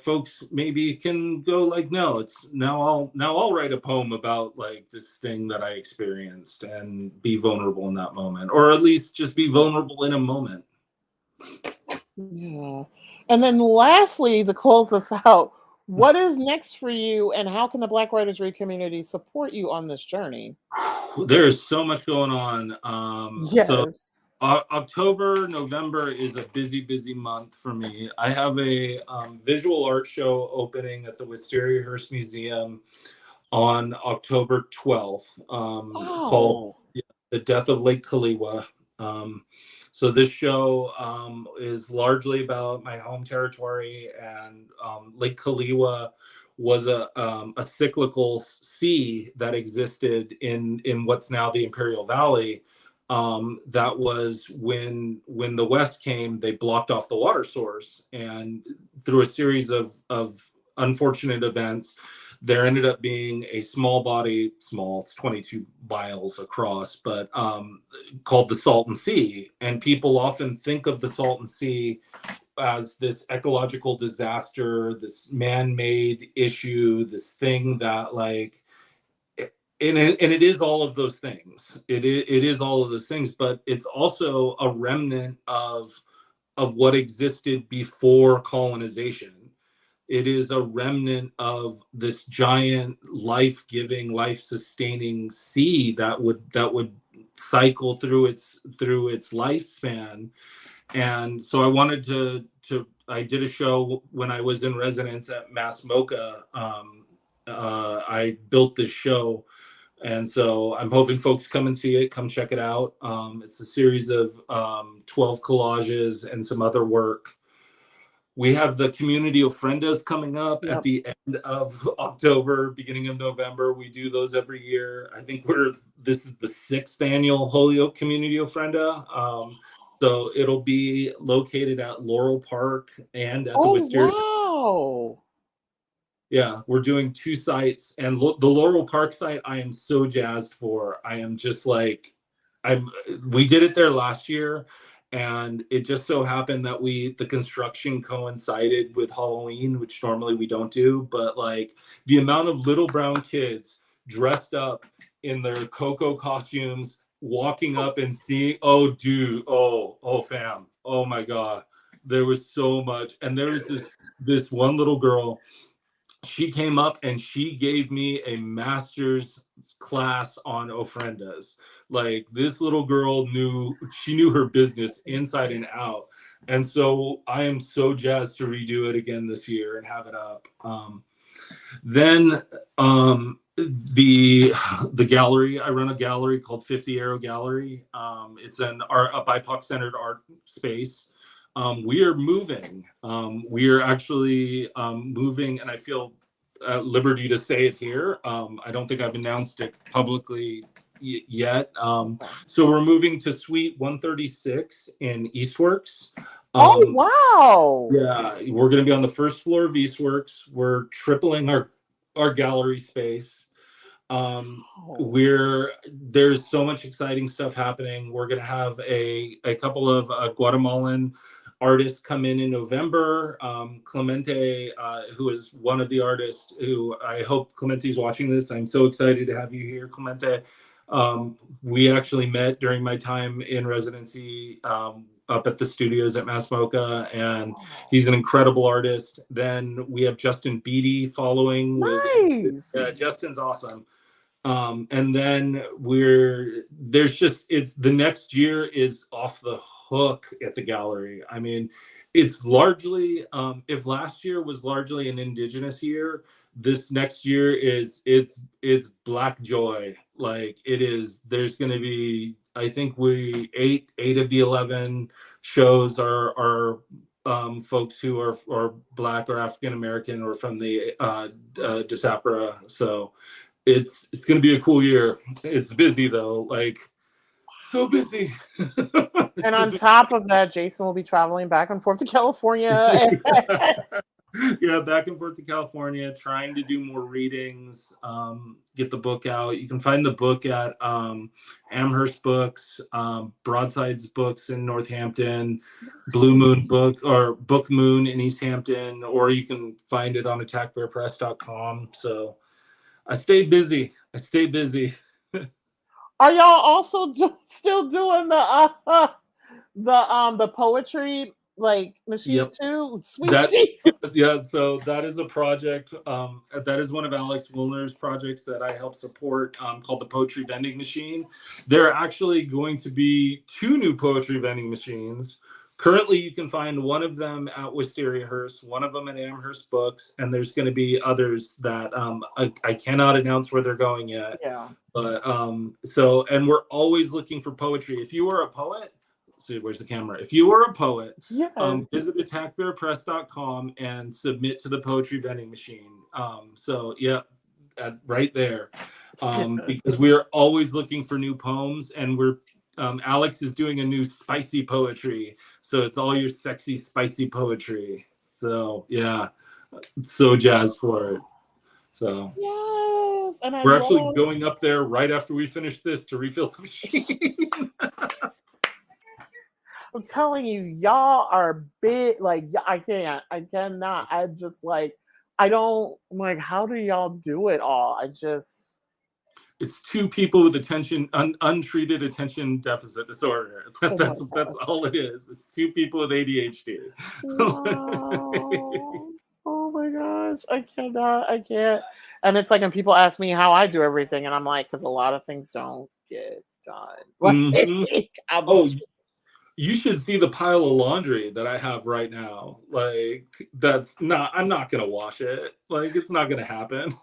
folks maybe can go like, no, it's now I'll write a poem about like this thing that I experienced and be vulnerable in that moment, or at least just be vulnerable in a moment. Yeah. And then lastly, to close this out, what is next for you and how can the Black Writers Read community support you on this journey? There is so much going on. So Yes. October, November is a busy month for me. I have a visual art show opening at the Wisteria Hearst Museum on October 12th, called Oh. The Death of Lake Kaliwa. So this show is largely about my home territory, and Lake Kaliwa was a cyclical sea that existed in what's now the Imperial Valley. That was when the West came, they blocked off the water source, and through a series of unfortunate events, there ended up being a small body, it's 22 miles across, but called the Salton Sea. And people often think of the Salton Sea as this ecological disaster, this man-made issue, this thing that like, and it is all of those things. It is all of those things, but it's also a remnant of what existed before colonization. It is a remnant of this giant life-giving, life-sustaining sea that would cycle through its lifespan. And so I wanted to I did a show when I was in residence at Mass MoCA. I built this show, and so I'm hoping folks come and see it, come check it out. It's a series of 12 collages and some other work. We have the community ofrendas coming up at the end of October, beginning of November. We do those every year. I think this is the 6th annual Holyoke Community Ofrenda. So it'll be located at Laurel Park and at the Wisteria. Wow. Yeah, we're doing 2 sites, and the Laurel Park site I am so jazzed for. I am just like, we did it there last year, and it just so happened that the construction coincided with Halloween, which normally we don't do, but like the amount of little brown kids dressed up in their Coco costumes walking up and seeing, oh dude, oh fam, oh my god, there was so much. And there was this one little girl. She came up and she gave me a master's class on ofrendas. Like, this little girl knew her business inside and out. And so I am so jazzed to redo it again this year and have it up. Then the gallery, I run a gallery called 50 Arrow Gallery. It's a BIPOC centered art space. We are moving. We are actually moving, and I feel at liberty to say it here. I don't think I've announced it publicly yet. So we're moving to Suite 136 in Eastworks. Oh, wow. Yeah, we're going to be on the first floor of Eastworks. We're tripling our gallery space. There's so much exciting stuff happening. We're going to have a couple of Guatemalan artists come in November. Clemente, who is one of the artists who I hope Clemente's watching this. I'm so excited to have you here, Clemente. We actually met during my time in residency up at the studios at Mass Mocha, and he's an incredible artist. Then we have Justin Beatty following. Nice. Justin's awesome. And then it's the next year is off the hook at the gallery. I mean, it's largely, if last year was largely an Indigenous year, this next year it's Black joy. Like, it is, there's going to be, I think eight of the 11 shows are folks who are Black or African American or from the diaspora. So it's going to be a cool year. It's busy though, like, so busy. And on top of that, Jason will be traveling back and forth to California. Yeah, back and forth to California, trying to do more readings, get the book out. You can find the book at Amherst Books, Broadsides Books in Northampton, Blue Moon Book or Book Moon in Easthampton, or you can find it on attackbearpress.com. So I stay busy. Are y'all also still doing the poetry like machine too? Sweet Jesus. Yeah, so that is a project. That is one of Alex Woolner's projects that I help support, called the Poetry Vending Machine. There are actually going to be 2 new poetry vending machines. Currently, you can find one of them at Wisteria Hearst, one of them at Amherst Books, and there's going to be others that I cannot announce where they're going yet. Yeah. But and we're always looking for poetry. If you are a poet, where's the camera? If you are a poet, yes. Visit attackbearpress.com and submit to the poetry vending machine. So yeah, right there. Because we are always looking for new poems, and Alex is doing a new spicy poetry. So it's all your sexy, spicy poetry. So yeah, so jazzed for it. So yes, and we're actually going up there right after we finish this to refill the machine. I'm telling you, y'all are big. Like, I cannot. I just like, I don't like. How do y'all do it all? It's 2 people with untreated attention deficit disorder. That's all it is. It's 2 people with ADHD. Wow. Oh my gosh, I can't. And it's like when people ask me how I do everything, and I'm like, because a lot of things don't get done. Like, you should see the pile of laundry that I have right now. Like, I'm not going to wash it. Like, it's not going to happen.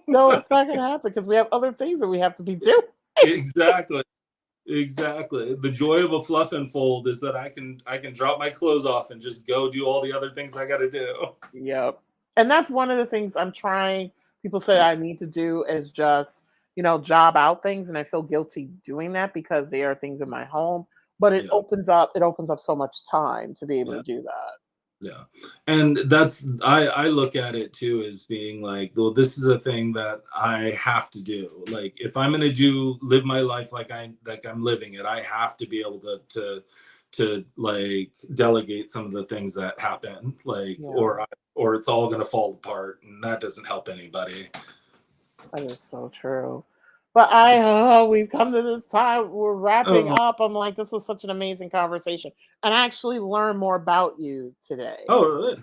No, it's not going to happen because we have other things that we have to be doing. Exactly. The joy of a fluff and fold is that I can drop my clothes off and just go do all the other things I got to do. Yep. And that's one of the things I'm trying. People say I need to do is just, job out things. And I feel guilty doing that because they are things in my home. But it opens up so much time to be able to do that. Yeah. And that's, I look at it too as being like, well, this is a thing that I have to do. Like, if I'm going to live my life like I'm living it, I have to be able to like delegate some of the things that happen, like, or it's all going to fall apart, and that doesn't help anybody. That is so true. But we've come to this time. We're wrapping up. I'm like, this was such an amazing conversation. And I actually learned more about you today. Oh, really?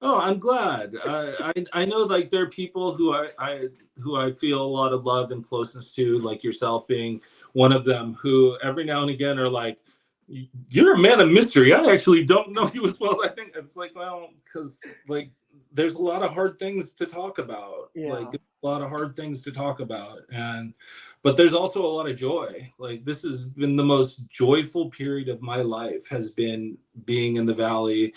Oh, I'm glad. I know, like, there are people who I feel a lot of love and closeness to, like yourself being one of them, who every now and again are like, "You're a man of mystery. I actually don't know you as well as I think." It's like, well, because like there's a lot of hard things to talk about. Yeah. Like there's a lot of hard things to talk about, but there's also a lot of joy. Like this has been the most joyful period of my life, has been being in the Valley,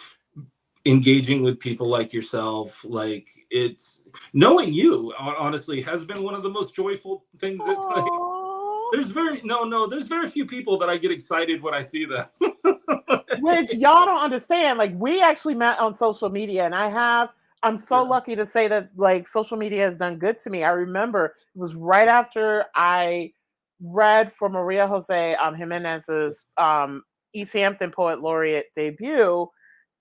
engaging with people like yourself. Like it's knowing you honestly has been one of the most joyful things that like, there's very few people that I get excited when I see them. Which y'all don't understand. Like we actually met on social media, and I'm so lucky to say that like social media has done good to me. I remember it was right after I read for Maria Jose Jimenez's Easthampton Poet Laureate debut.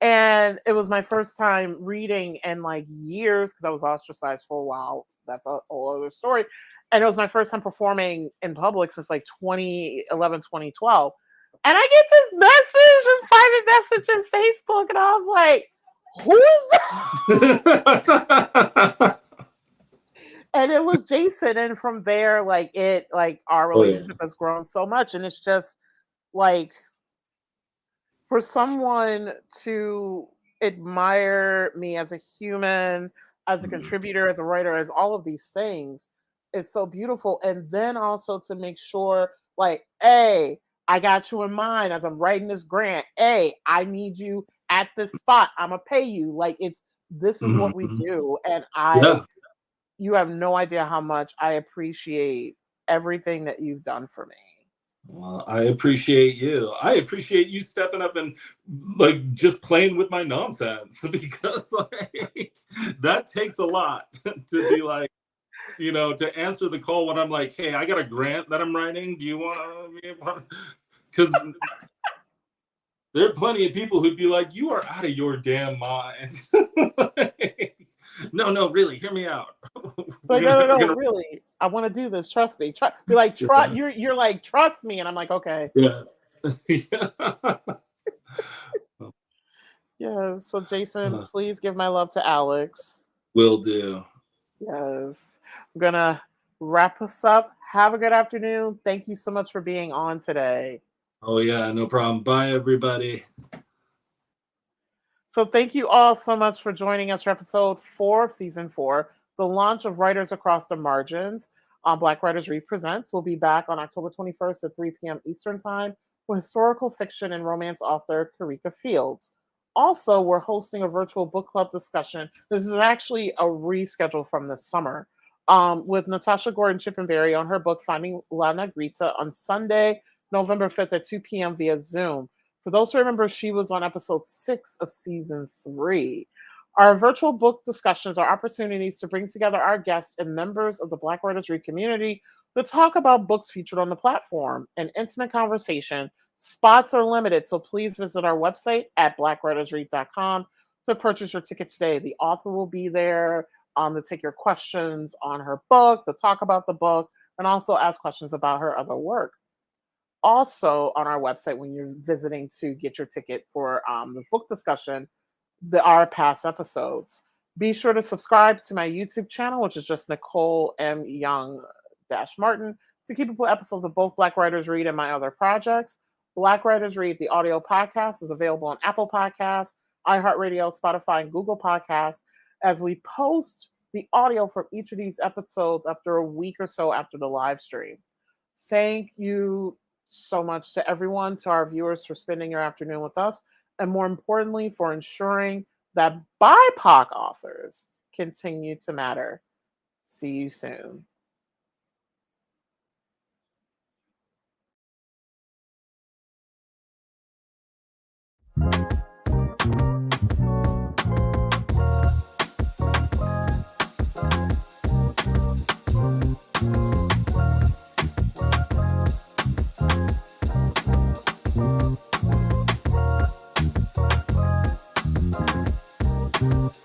And it was my first time reading in like years, because I was ostracized for a while. That's a whole other story. And it was my first time performing in public since like 2011, 2012. And I get this private message in Facebook, and I was like, who's that? And it was Jason. And from there, like our relationship has grown so much. And it's just like, for someone to admire me as a human, as a contributor, as a writer, as all of these things is so beautiful. And then also to make sure, like, hey, I got you in mind as I'm writing this grant. Hey, I need you at this spot. I'm gonna pay you. Like this is what we do. And you have no idea how much I appreciate everything that you've done for me. Well, I appreciate you. I appreciate you stepping up and like just playing with my nonsense, because like that takes a lot to be like, you know, to answer the call when I'm like, hey, I got a grant that I'm writing. Do you want to? Because there are plenty of people who'd be like, you are out of your damn mind. No, really, hear me out. Like, no, really, I want to do this. Trust me. You're like, you're like, trust me, and I'm like, okay. Yeah. Yeah. So, Jason, please give my love to Alex. Will do. Yes. I'm gonna wrap us up. Have a good afternoon. Thank you so much for being on today. Oh yeah, no problem. Bye, everybody. So thank you all so much for joining us for episode 4 of season 4, the launch of Writers Across the Margins on Black Writers Read Presents. We'll be back on October 21st at 3 p.m. Eastern Time with historical fiction and romance author Karika Fields. Also, we're hosting a virtual book club discussion. This is actually a reschedule from this summer with Natasha Gordon Chippenberry on her book Finding La Negrita on Sunday, November 5th at 2 p.m. via Zoom. For those who remember, she was on episode 6 of season 3. Our virtual book discussions are opportunities to bring together our guests and members of the Black Writers Read community to talk about books featured on the platform. An intimate conversation. Spots are limited, so please visit our website at blackwritersread.com to purchase your ticket today. The author will be there to take your questions on her book, to talk about the book, and also ask questions about her other work. Also on our website, when you're visiting to get your ticket for the book discussion, our past episodes. Be sure to subscribe to my YouTube channel, which is just Nicole M. Young-Martin, to keep up with episodes of both Black Writers Read and my other projects. Black Writers Read, the audio podcast, is available on Apple Podcasts, iHeartRadio, Spotify, and Google Podcasts, as we post the audio from each of these episodes after a week or so after the live stream. Thank you so much to everyone, to our viewers, for spending your afternoon with us, and more importantly, for ensuring that BIPOC authors continue to matter. See you soon. Thank you.